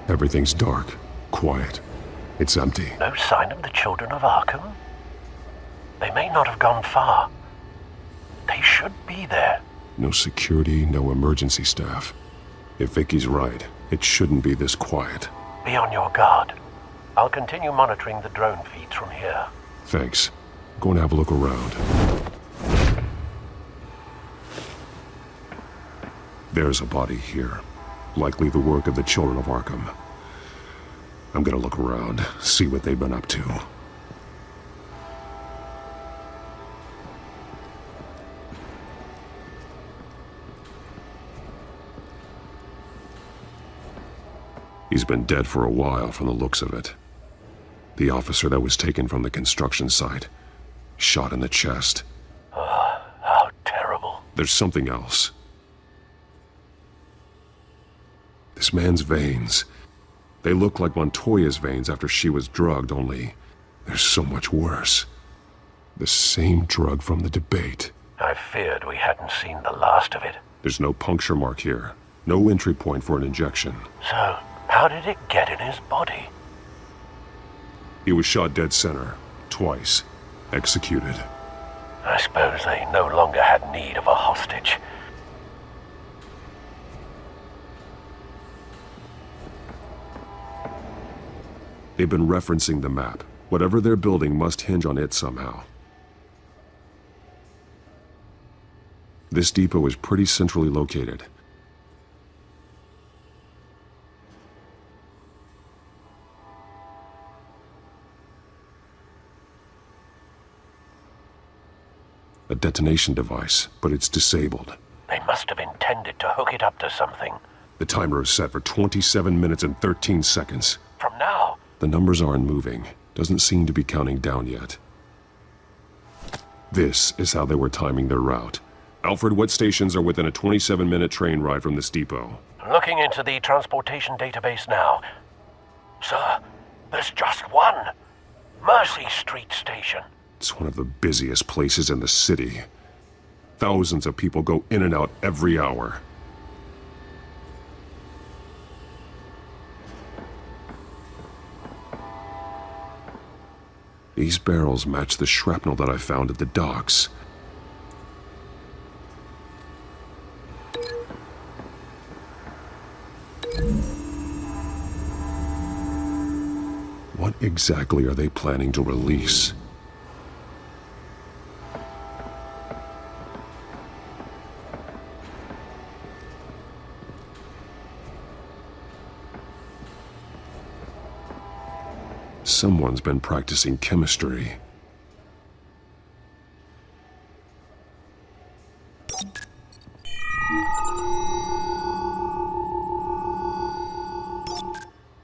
Everything's dark, quiet. It's empty.
No sign of the children of Arkham? They may not have gone far. They should be there.
No security, no emergency staff. If Vicky's right, it shouldn't be this quiet.
Be on your guard. I'll continue monitoring the drone feeds from here.
Thanks. Go and have a look around. There's a body here. Likely the work of the children of Arkham. I'm gonna look around, see what they've been up to. He's been dead for a while from the looks of it. The officer that was taken from the construction site. Shot in the chest.
How terrible.
There's something else. This man's veins. They look like Montoya's veins after she was drugged, only they're so much worse. The same drug from the debate.
I feared we hadn't seen the last of it.
There's no puncture mark here. No entry point for an injection.
So, how did it get in his body?
He was shot dead center. Twice. Executed.
I suppose they no longer had need of a hostage.
They've been referencing the map. Whatever they're building must hinge on it somehow. This depot is pretty centrally located. A detonation device, but it's disabled.
They must have intended to hook it up to something.
The timer is set for 27 minutes and 13 seconds.
From now?
The numbers aren't moving. Doesn't seem to be counting down yet. This is how they were timing their route. Alfred, what stations are within a 27-minute train ride from this depot?
Looking into the transportation database now. Sir, there's just one. Mercy Street Station.
It's one of the busiest places in the city. Thousands of people go in and out every hour. These barrels match the shrapnel that I found at the docks. What exactly are they planning to release? Someone's been practicing chemistry.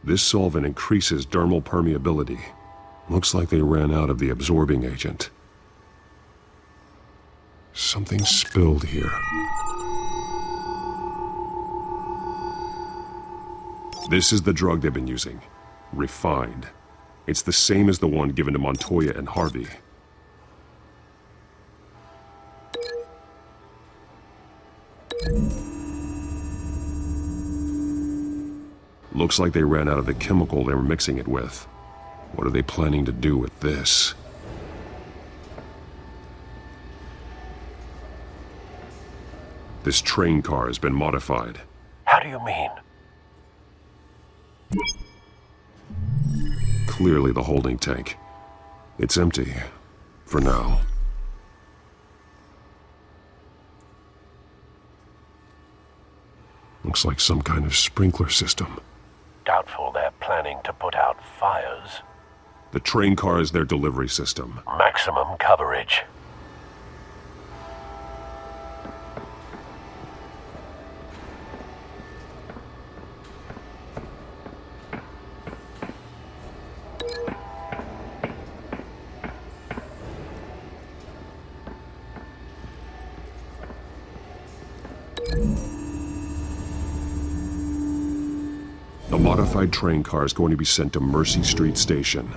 This solvent increases dermal permeability. Looks like they ran out of the absorbing agent. Something spilled here. This is the drug they've been using. Refined. It's the same as the one given to Montoya and Harvey. Looks like they ran out of the chemical they were mixing it with. What are they planning to do with this? This train car has been modified.
How do you mean?
Clearly the holding tank. It's empty. For now. Looks like some kind of sprinkler system.
Doubtful they're planning to put out fires.
The train car is their delivery system.
Maximum coverage.
The modified train car is going to be sent to Mercy Street Station.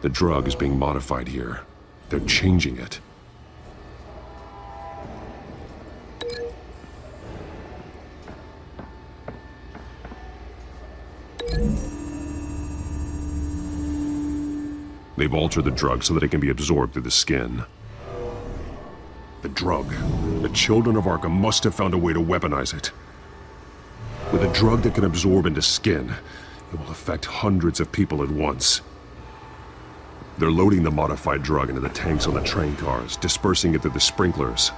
The drug is being modified here. They're changing it. They've altered the drug so that it can be absorbed through the skin. The drug. The children of Arkham must have found a way to weaponize it. With a drug that can absorb into skin, it will affect hundreds of people at once. They're loading the modified drug into the tanks on the train cars, dispersing it through the sprinklers.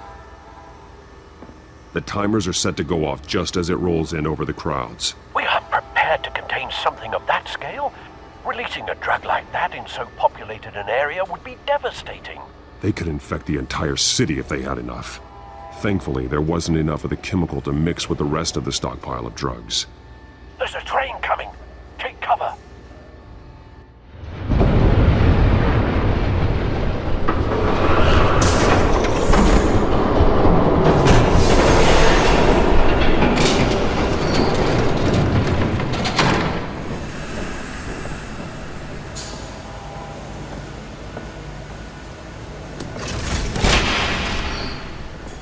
The timers are set to go off just as it rolls in over the crowds.
We aren't prepared to contain something of that scale. Releasing a drug like that in so populated an area would be devastating.
They could infect the entire city if they had enough. Thankfully, there wasn't enough of the chemical to mix with the rest of the stockpile of drugs.
There's a train coming. Take cover.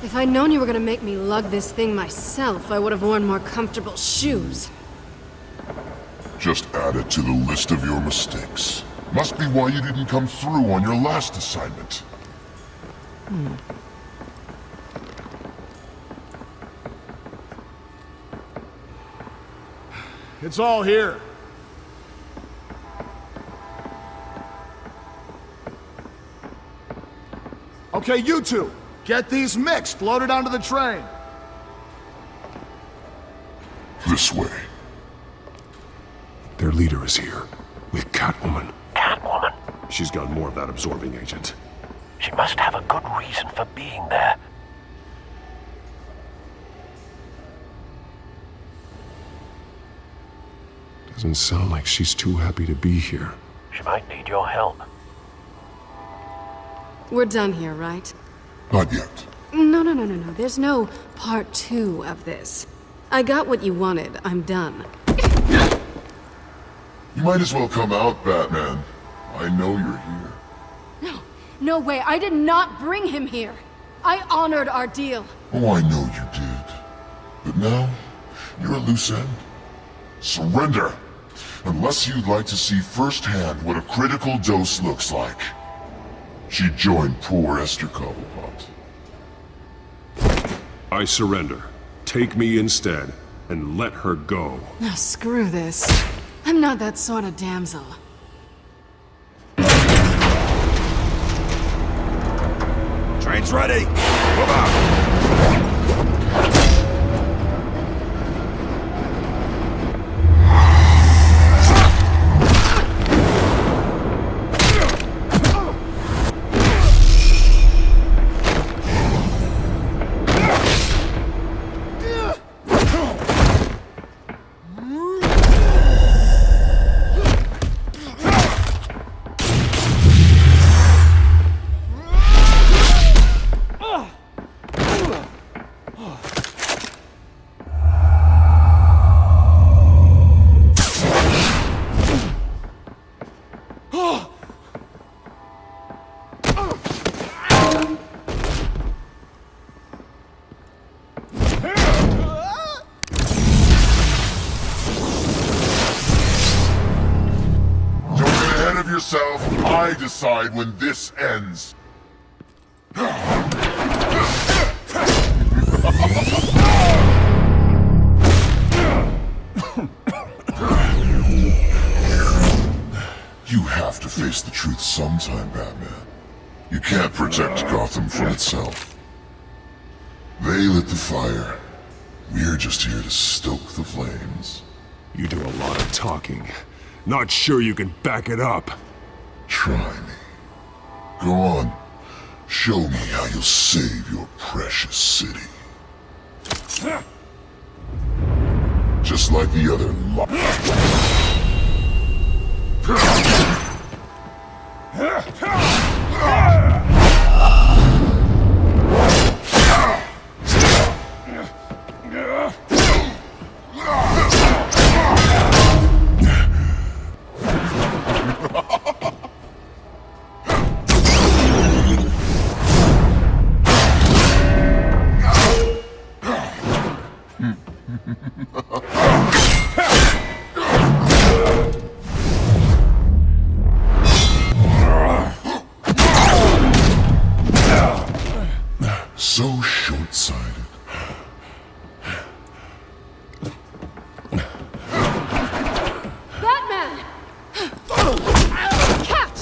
If I'd known you were gonna make me lug this thing myself, I would have worn more comfortable shoes.
Just add it to the list of your mistakes. Must be why you didn't come through on your last assignment.
It's all here. Okay, you two. Get these mixed, loaded onto the train.
This way.
Their leader is here, with Catwoman.
Catwoman?
She's got more of that absorbing agent.
She must have a good reason for being there.
Doesn't sound like she's too happy to be here.
She might need your help.
We're done here, right?
Not yet.
No. There's no part 2 of this. I got what you wanted. I'm done.
You might as well come out, Batman. I know you're here.
No way. I did not bring him here. I honored our deal.
Oh, I know you did. But now, you're a loose end. Surrender! Unless you'd like to see firsthand what a critical dose looks like. She joined poor Esther Cobblepot.
I surrender. Take me instead, and let her go.
No, screw this. I'm not that sort of damsel.
Train's ready. Move out.
I decide when this ends. You have to face the truth sometime, Batman. You can't protect Gotham from itself. They lit the fire. We're just here to stoke the flames.
You do a lot of talking. Not sure you can back it up.
Try me. Go on. Show me how you'll save your precious city. Just like the other So short-sighted.
Batman! Catch!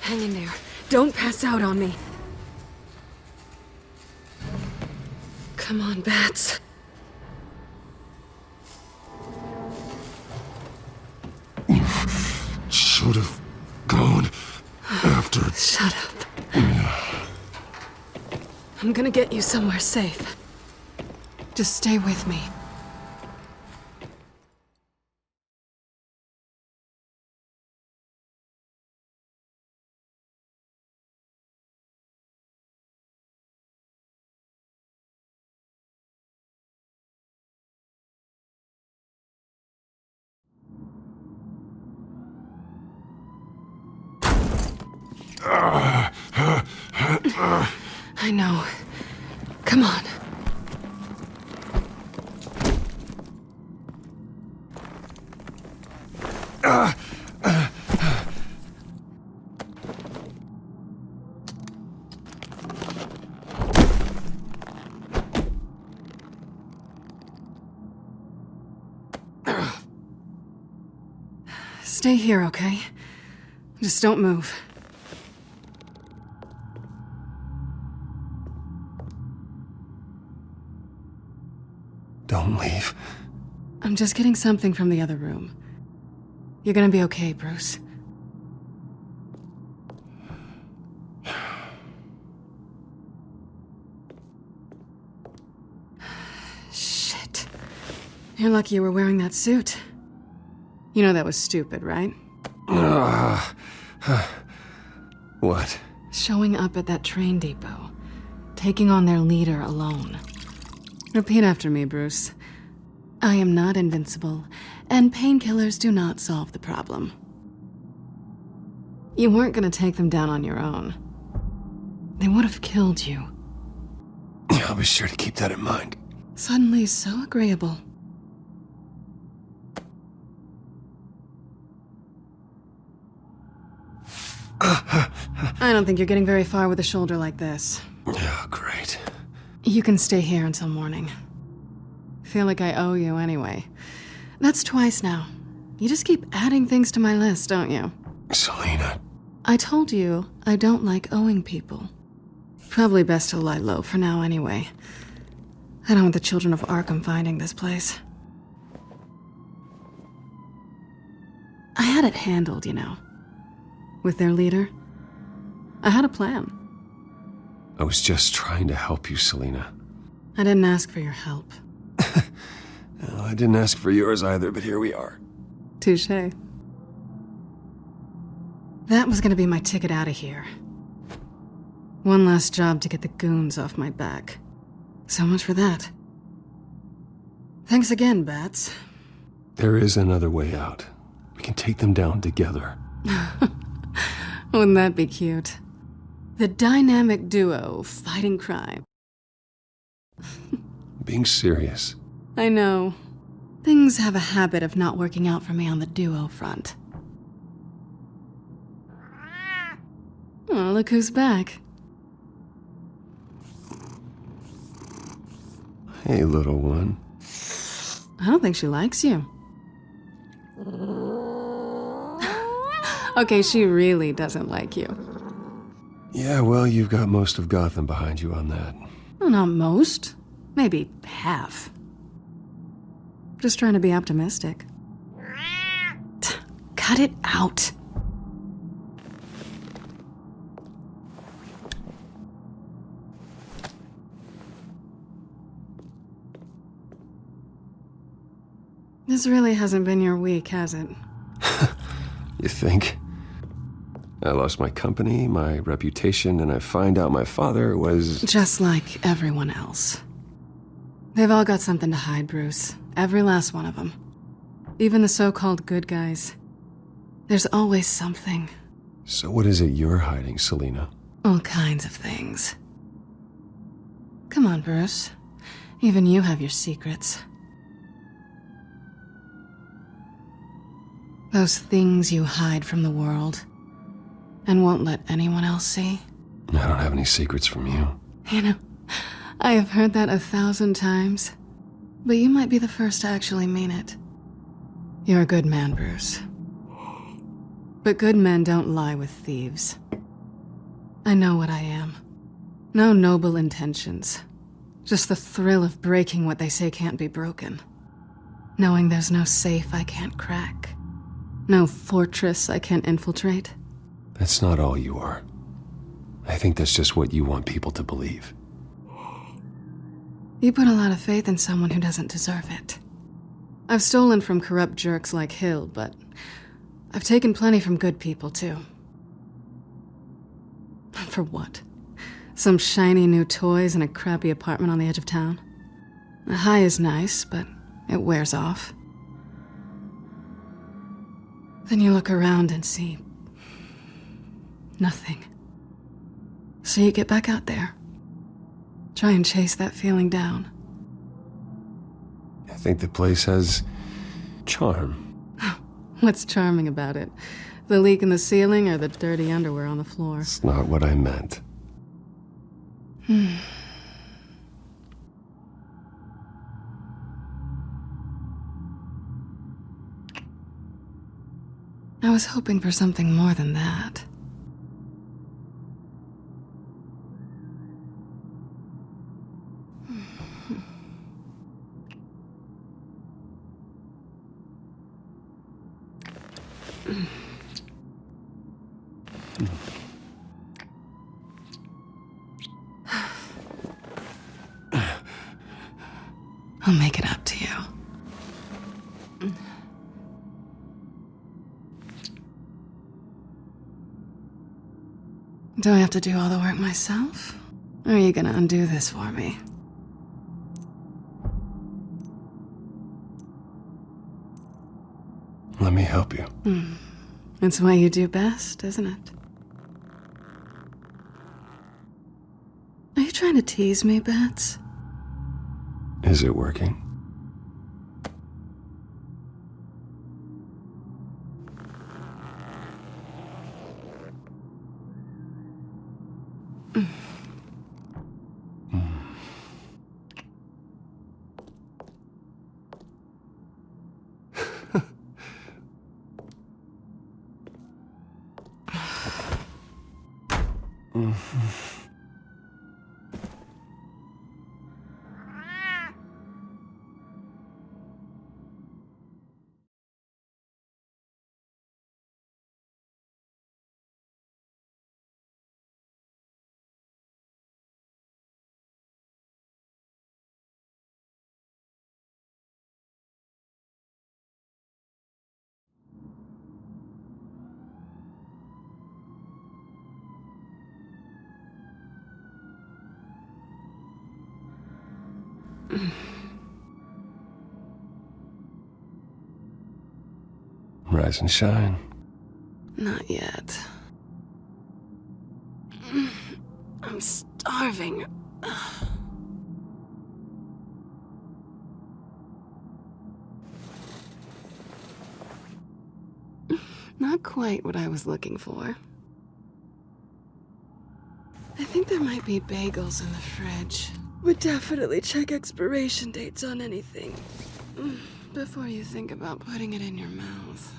Hang in there. Don't pass out on me. Come on, Bats.
Should have gone after...
Shut up. I'm gonna get you somewhere safe. Just stay with me. I know. Come on. Stay here, okay? Just don't move.
Don't leave.
I'm just getting something from the other room. You're gonna be okay, Bruce. Shit. You're lucky you were wearing that suit. You know that was stupid, right?
What?
Showing up at that train depot. Taking on their leader alone. Repeat after me, Bruce. I am not invincible, and painkillers do not solve the problem. You weren't gonna take them down on your own. They would have killed you.
I'll be sure to keep that in mind.
Suddenly so agreeable. I don't think you're getting very far with a shoulder like this.
Oh, great.
You can stay here until morning. Feel like I owe you anyway. That's twice now. You just keep adding things to my list, don't you?
Selina.
I told you I don't like owing people. Probably best to lie low for now anyway. I don't want the children of Arkham finding this place. I had it handled, you know. With their leader. I had a plan.
I was just trying to help you, Selina.
I didn't ask for your help.
Well, I didn't ask for yours either, but here we are.
Touché. That was gonna be my ticket out of here. One last job to get the goons off my back. So much for that. Thanks again, Bats.
There is another way out. We can take them down together.
Wouldn't that be cute? The dynamic duo fighting crime.
Being serious.
I know. Things have a habit of not working out for me on the duo front. Oh, look who's back.
Hey, little one.
I don't think she likes you. Okay, she really doesn't like you.
Yeah, well, you've got most of Gotham behind you on that.
Well, not most. Maybe half. Just trying to be optimistic. Cut it out. This really hasn't been your week, has it?
You think? I lost my company, my reputation, and I find out my father was...
Just like everyone else. They've all got something to hide, Bruce. Every last one of them. Even the so-called good guys. There's always something.
So what is it you're hiding, Selina?
All kinds of things. Come on, Bruce. Even you have your secrets. Those things you hide from the world and won't let anyone else see.
I don't have any secrets from you.
You know, I have heard that 1,000 times, but you might be the first to actually mean it. You're a good man, Bruce. But good men don't lie with thieves. I know what I am. No noble intentions. Just the thrill of breaking what they say can't be broken. Knowing there's no safe I can't crack. No fortress I can't infiltrate.
That's not all you are. I think that's just what you want people to believe.
You put a lot of faith in someone who doesn't deserve it. I've stolen from corrupt jerks like Hill, but I've taken plenty from good people, too. For what? Some shiny new toys and a crappy apartment on the edge of town? The high is nice, but it wears off. Then you look around and see nothing. So you get back out there. Try and chase that feeling down.
I think the place has charm.
What's charming about it? The leak in the ceiling or the dirty underwear on the floor?
It's not what I meant.
I was hoping for something more than that. I'll make it up to you. Do I have to do all the work myself? Or are you gonna undo this for me?
Let me help you.
It's what you do best, isn't it? Are you trying to tease me, Bats?
Is it working? Rise and shine.
Not yet. I'm starving. Not quite what I was looking for. I think there might be bagels in the fridge. Would definitely check expiration dates on anything. before you think about putting it in your mouth.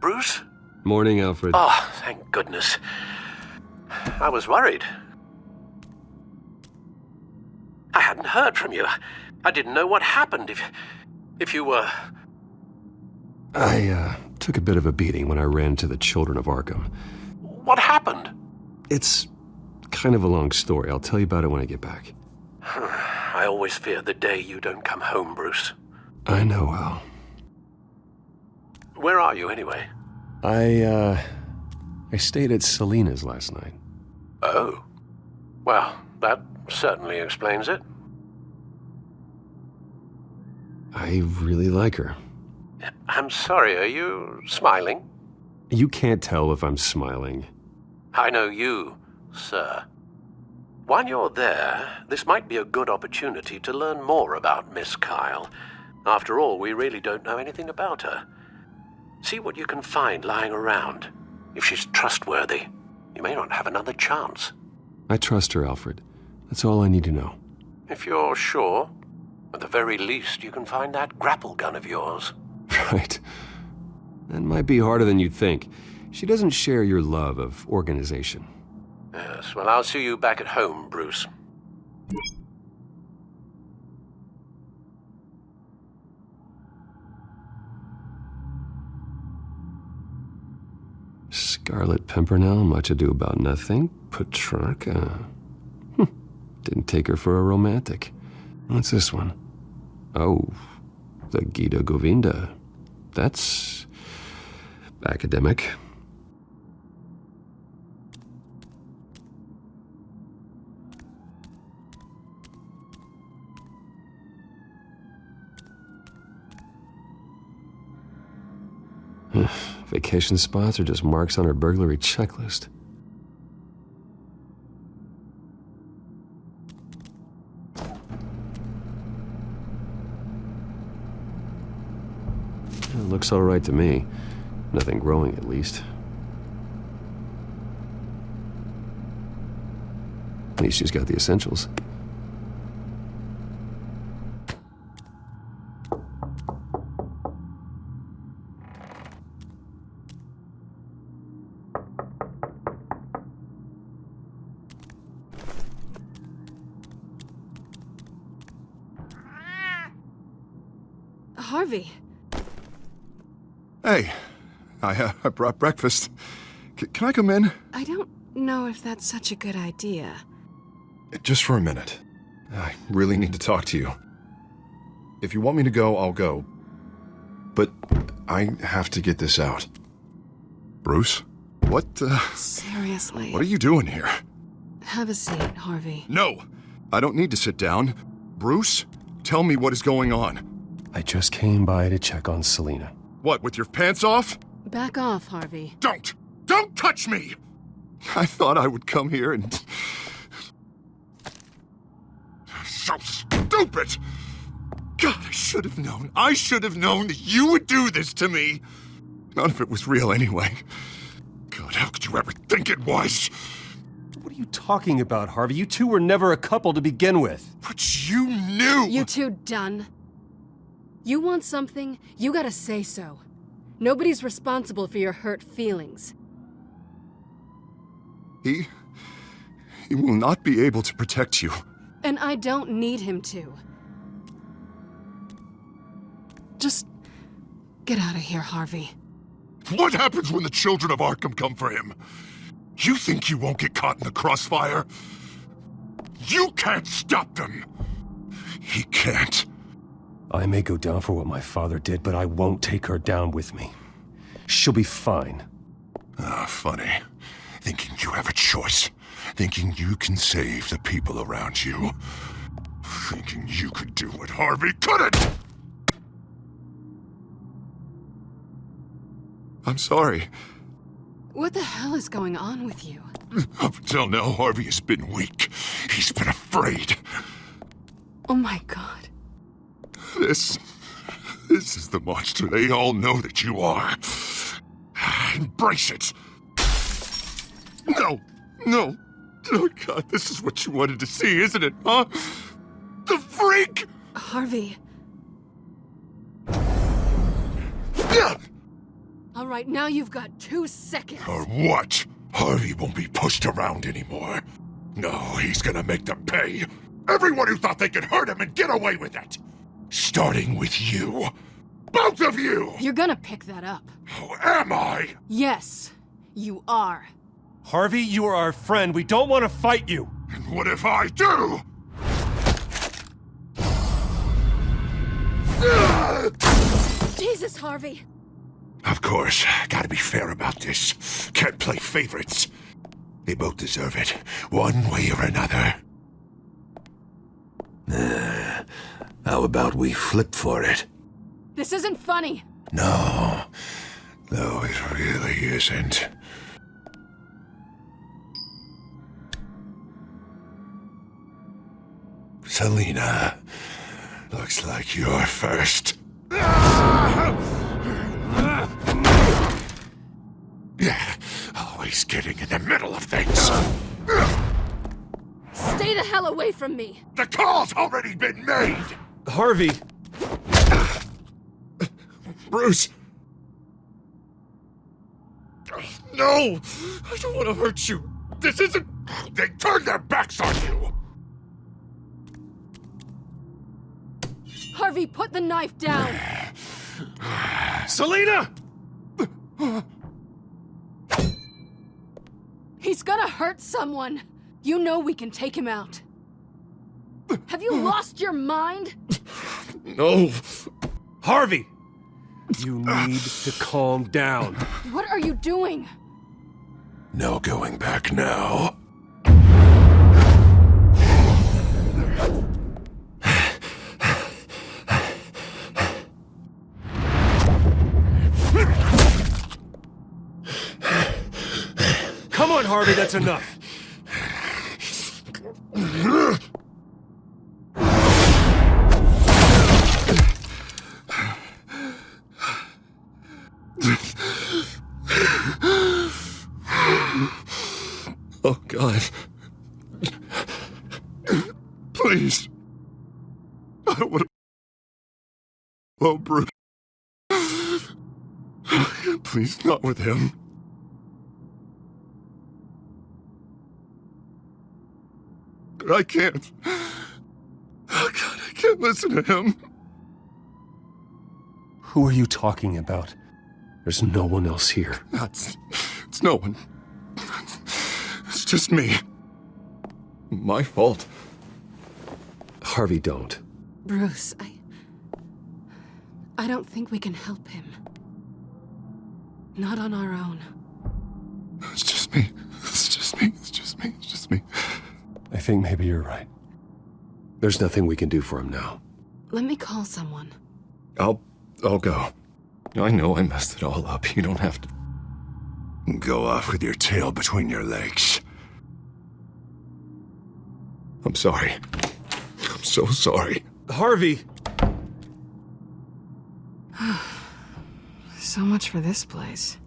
Bruce?
Morning, Alfred.
Oh, thank goodness. I was worried. I hadn't heard from you. I didn't know what happened if you were...
I took a bit of a beating when I ran into the children of Arkham.
What happened?
It's kind of a long story. I'll tell you about it when I get back.
I always fear the day you don't come home, Bruce.
I know, Al.
Where are you, anyway?
I stayed at Selena's last night.
Oh. Well, that certainly explains it.
I really like her.
I'm sorry, are you smiling?
You can't tell if I'm smiling.
I know you, sir. While you're there, this might be a good opportunity to learn more about Miss Kyle. After all, we really don't know anything about her. See what you can find lying around. If she's trustworthy, you may not have another chance.
I trust her, Alfred. That's all I need to know.
If you're sure, at the very least, you can find that grapple gun of yours.
Right. That might be harder than you'd think. She doesn't share your love of organization.
Yes, well, I'll see you back at home, Bruce.
Scarlet Pimpernel, much ado about nothing. Petrarca. Didn't take her for a romantic. What's this one? Oh, the Gita Govinda. That's academic. Vacation spots are just marks on her burglary checklist. It looks all right to me. Nothing growing, at least. At least she's got the essentials.
Harvey.
Hey, I brought breakfast. Can I come in?
I don't know if that's such a good idea.
Just for a minute. I really need to talk to you. If you want me to go, I'll go. But I have to get this out. Bruce? What,
Seriously.
What are you doing here?
Have a seat, Harvey.
No! I don't need to sit down. Bruce, tell me what is going on.
I just came by to check on Selena.
What, with your pants off?
Back off, Harvey.
Don't! Don't touch me! I thought I would come here and... So stupid! God, I should have known. I should have known that you would do this to me. None of it was real anyway. God, how could you ever think it was?
What are you talking about, Harvey? You two were never a couple to begin with.
But you knew!
You two done? You want something, you gotta say so. Nobody's responsible for your hurt feelings.
He will not be able to protect you.
And I don't need him to. Just get out of here, Harvey.
What happens when the children of Arkham come for him? You think you won't get caught in the crossfire? You can't stop them! He can't.
I may go down for what my father did, but I won't take her down with me. She'll be fine.
Ah, funny. Thinking you have a choice. Thinking you can save the people around you. Thinking you could do what Harvey couldn't!
I'm sorry.
What the hell is going on with you?
Up until now, Harvey has been weak. He's been afraid.
Oh my god.
This is the monster they all know that you are. Embrace it. No. Oh God, this is what you wanted to see, isn't it, huh? The freak!
Harvey. All right, now you've got 2 seconds.
Or what? Harvey won't be pushed around anymore. No, he's gonna make them pay. Everyone who thought they could hurt him and get away with it. Starting with you. Both of you!
You're gonna pick that up.
Oh, am I?
Yes, you are.
Harvey, you are our friend. We don't want to fight you.
And what if I do?
Jesus, Harvey.
Of course, gotta be fair about this. Can't play favorites. They both deserve it, one way or another. How about we flip for it?
This isn't funny.
No, it really isn't. Selena, looks like you're first. Yeah, always getting in the middle of things.
Stay the hell away from me.
The call's already been made!
Harvey!
Bruce! No! I don't want to hurt you. This isn't... They turned their backs on you!
Harvey, put the knife down!
Selena!
He's gonna hurt someone. You know we can take him out. Have you lost your mind?
No.
Harvey! You need to calm down.
What are you doing?
No going back now.
Come on, Harvey, that's enough.
Oh, God. Please. I don't want to... Oh, Bruce. Please, not with him. But I can't. Oh, God, I can't listen to him.
Who are you talking about?
There's no one else here.
It's no one. It's just me. My fault.
Harvey, don't.
Bruce, I don't think we can help him. Not on our own.
It's just me. It's just me. It's just me. It's just me.
I think maybe you're right. There's nothing we can do for him now.
Let me call someone.
I'll go. I know I messed it all up. You don't have to go off with your tail between your legs. I'm sorry. I'm so sorry.
Harvey!
So much for this place.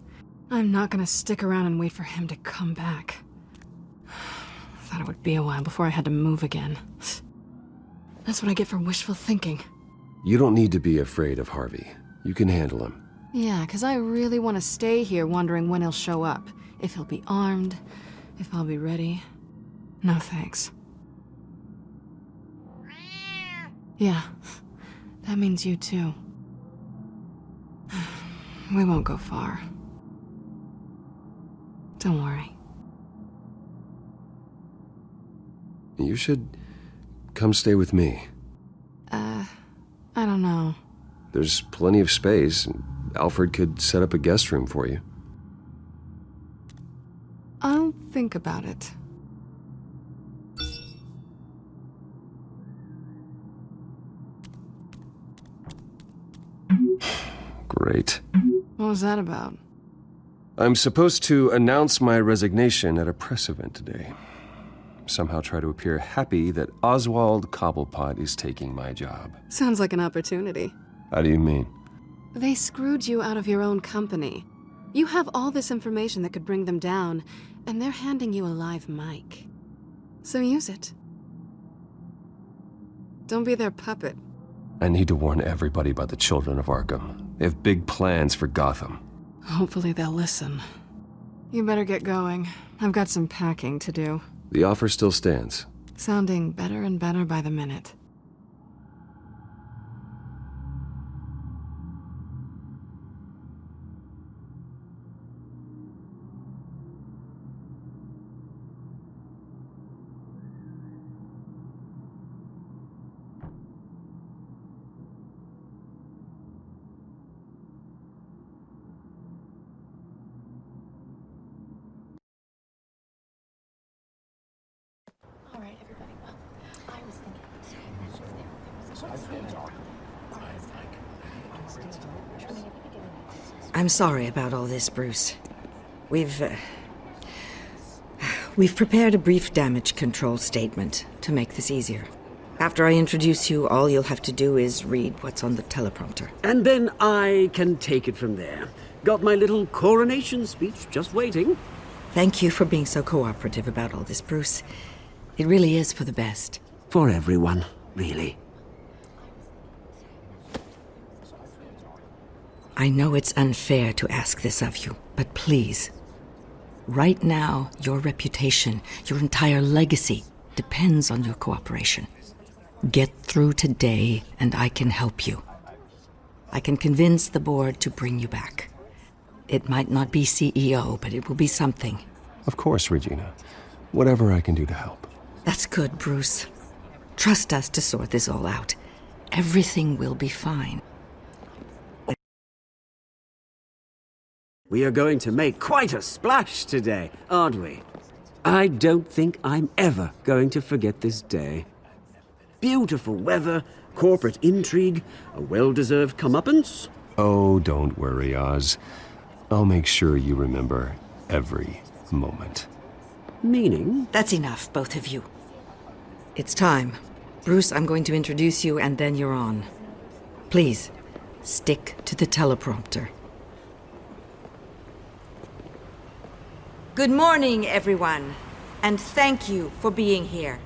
I'm not gonna stick around and wait for him to come back. Thought it would be a while before I had to move again. That's what I get for wishful thinking.
You don't need to be afraid of Harvey. You can handle him.
Yeah, because I really want to stay here wondering when he'll show up. If he'll be armed, if I'll be ready. No thanks. Yeah, that means you too. We won't go far. Don't worry.
You should come stay with me.
I don't know.
There's plenty of space. Alfred could set up a guest room for you.
I'll think about it.
Great.
What was that about?
I'm supposed to announce my resignation at a press event today. somehow try to appear happy that Oswald Cobblepot is taking my job.
Sounds like an opportunity.
How do you mean?
They screwed you out of your own company. You have all this information that could bring them down, and they're handing you a live mic. So use it. Don't be their puppet.
I need to warn everybody about the Children of Arkham. They have big plans for Gotham.
Hopefully they'll listen. You better get going. I've got some packing to do.
The offer still stands.
Sounding better and better by the minute.
I'm sorry about all this, Bruce. We've prepared a brief damage control statement to make this easier. After I introduce you, all you'll have to do is read what's on the teleprompter.
And then I can take it from there. Got my little coronation speech just waiting.
Thank you for being so cooperative about all this, Bruce. It really is for the best.
For everyone, really.
I know it's unfair to ask this of you, but please. Right now, your reputation, your entire legacy, depends on your cooperation. Get through today, and I can help you. I can convince the board to bring you back. It might not be CEO, but it will be something.
Of course, Regina. Whatever I can do to help.
That's good, Bruce. Trust us to sort this all out. Everything will be fine.
We are going to make quite a splash today, aren't we? I don't think I'm ever going to forget this day. Beautiful weather, corporate intrigue, a well-deserved comeuppance.
Oh, don't worry, Oz. I'll make sure you remember every moment.
Meaning?
That's enough, both of you. It's time. Bruce, I'm going to introduce you, and then you're on. Please, stick to the teleprompter. Good morning, everyone, and thank you for being here.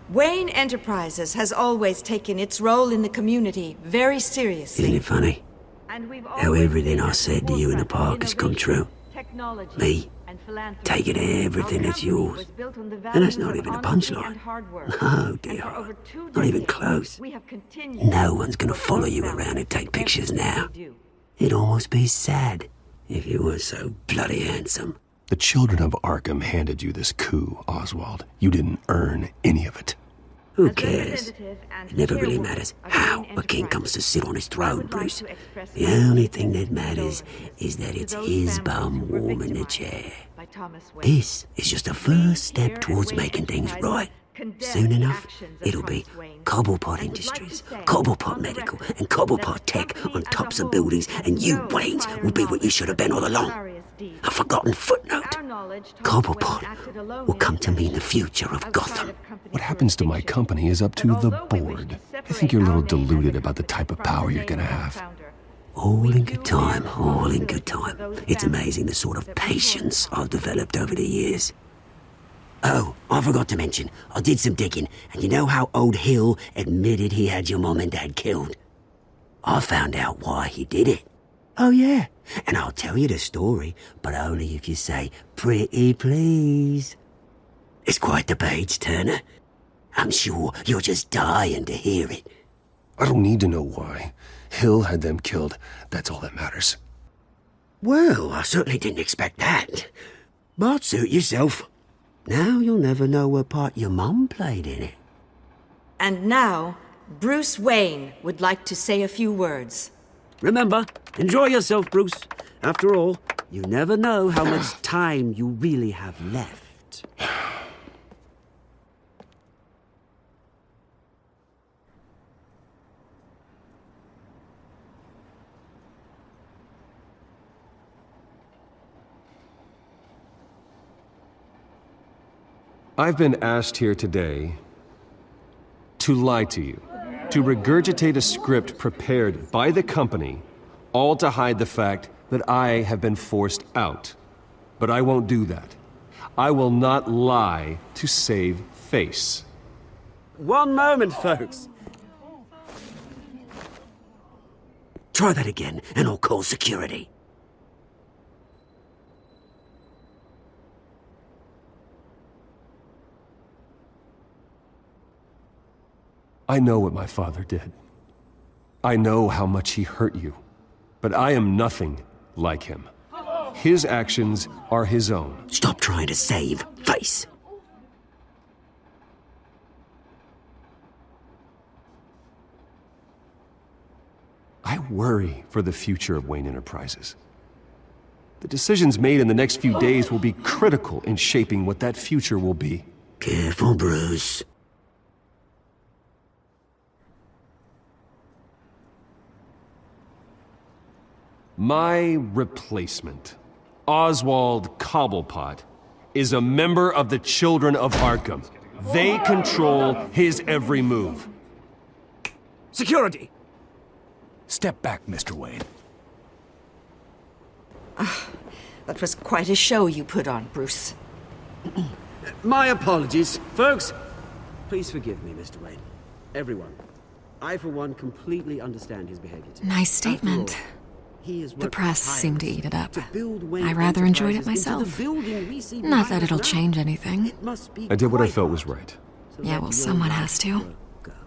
Wayne Enterprises has always taken its role in the community very seriously.
Isn't it funny? How everything I said to you in the park has come true. Me, taking everything that's yours. And that's not even a punchline. Oh dear, not even close. No one's gonna follow you around and take pictures now. It'd almost be sad if you were so bloody handsome.
The Children of Arkham handed you this coup, Oswald. You didn't earn any of it.
Who cares? It never really matters how a king comes to sit on his throne, Bruce. The only thing that matters is that it's his bum warm in the chair. This is just a first step towards making things right. Soon enough, it'll be Cobblepot Industries, Cobblepot Medical, and Cobblepot Tech on tops of buildings, and you, Waynes, will be what you should have been all along. A forgotten footnote. Cobblepot will come to mean the future of Gotham.
What happens to my company is up to the board. I think you're a little deluded about the type of power you're gonna have.
All in good time, all in good time. It's amazing the sort of patience I've developed over the years. Oh, I forgot to mention, I did some digging, and you know how old Hill admitted he had your mom and dad killed? I found out why he did it. Oh yeah, and I'll tell you the story, but only if you say, pretty please. It's quite the page turner. I'm sure you're just dying to hear it.
I don't need to know why. Hill had them killed. That's all that matters.
Well, I certainly didn't expect that. But suit yourself. Now you'll never know what part your mum played in it.
And now, Bruce Wayne would like to say a few words.
Remember, enjoy yourself, Bruce. After all, you never know how much time you really have left.
I've been asked here today to lie to you, to regurgitate a script prepared by the company, all to hide the fact that I have been forced out. But I won't do that. I will not lie to save face.
One moment, folks. Try that again, and I'll call security.
I know what my father did. I know how much he hurt you. But I am nothing like him. His actions are his own.
Stop trying to save face.
I worry for the future of Wayne Enterprises. The decisions made in the next few days will be critical in shaping what that future will be.
Careful, Bruce.
My replacement, Oswald Cobblepot, is a member of the Children of Arkham. They control his every move.
Security!
Step back, Mr. Wayne.
That was quite a show you put on, Bruce.
My apologies. Folks, please forgive me, Mr. Wayne. Everyone. I, for one, completely understand his behavior today.
Nice statement. The press seemed to eat it up. I rather enjoyed it myself. Not that it'll change anything.
I did what I felt was right.
Yeah, well, someone has to.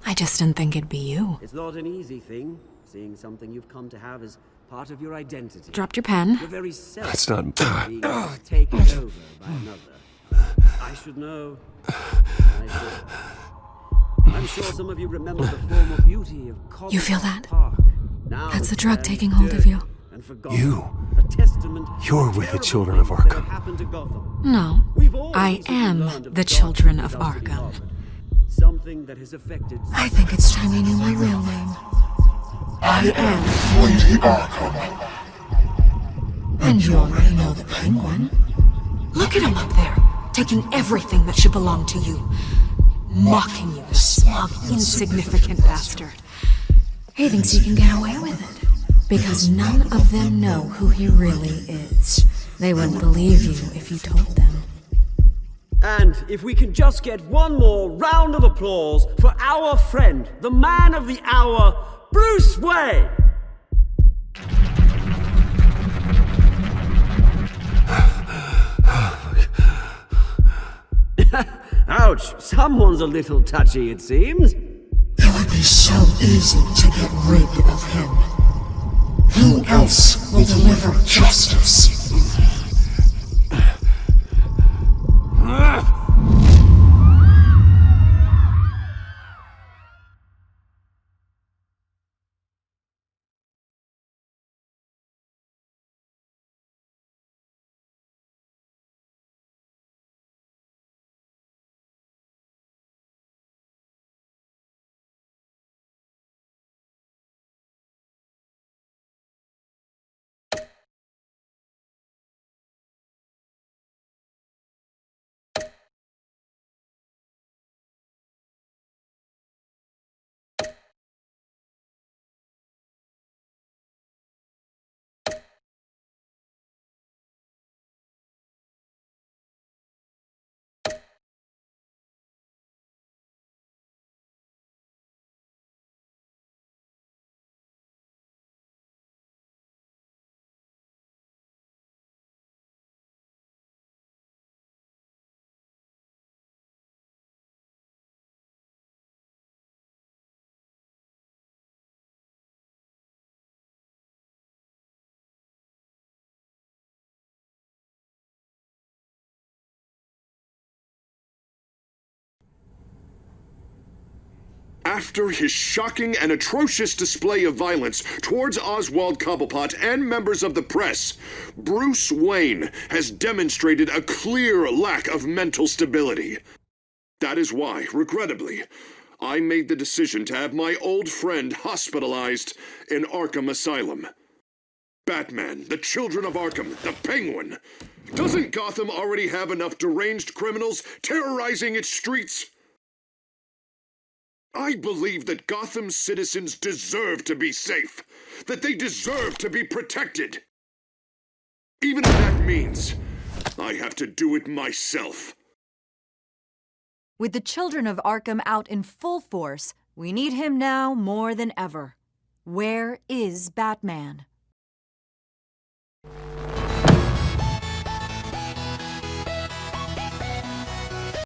I just didn't think it'd be you.
It's not an easy thing, seeing something you've come to have as part of your identity.
Dropped your pen.
Your very self
That's not...
being taken over by another. I should know. I should. I'm sure some of you remember the former beauty of Cobble
You feel that?
Park.
That's the drug taking hold of you.
You're with the Children of Arkham.
No, I am the Children of Arkham. I think it's time you knew my real name. I am
Lady Arkham.
And you already know the Penguin. Look at him up there, taking everything that should belong to you. Mocking you, the smug, insignificant bastard. He thinks he can get away with it, because none of them know who he really is. They wouldn't believe you if you told them.
And if we can just get one more round of applause for our friend, the man of the hour, Bruce Wayne! Ouch, someone's a little touchy, it seems.
It would be so easy to get rid of him. Who else will deliver justice?
After his shocking and atrocious display of violence towards Oswald Cobblepot and members of the press, Bruce Wayne has demonstrated a clear lack of mental stability. That is why, regrettably, I made the decision to have my old friend hospitalized in Arkham Asylum. Batman, the children of Arkham, the Penguin. Doesn't Gotham already have enough deranged criminals terrorizing its streets? I believe that Gotham's citizens deserve to be safe, that they deserve to be protected. Even if that means I have to do it myself.
With the children of Arkham out in full force, we need him now more than ever. Where is Batman?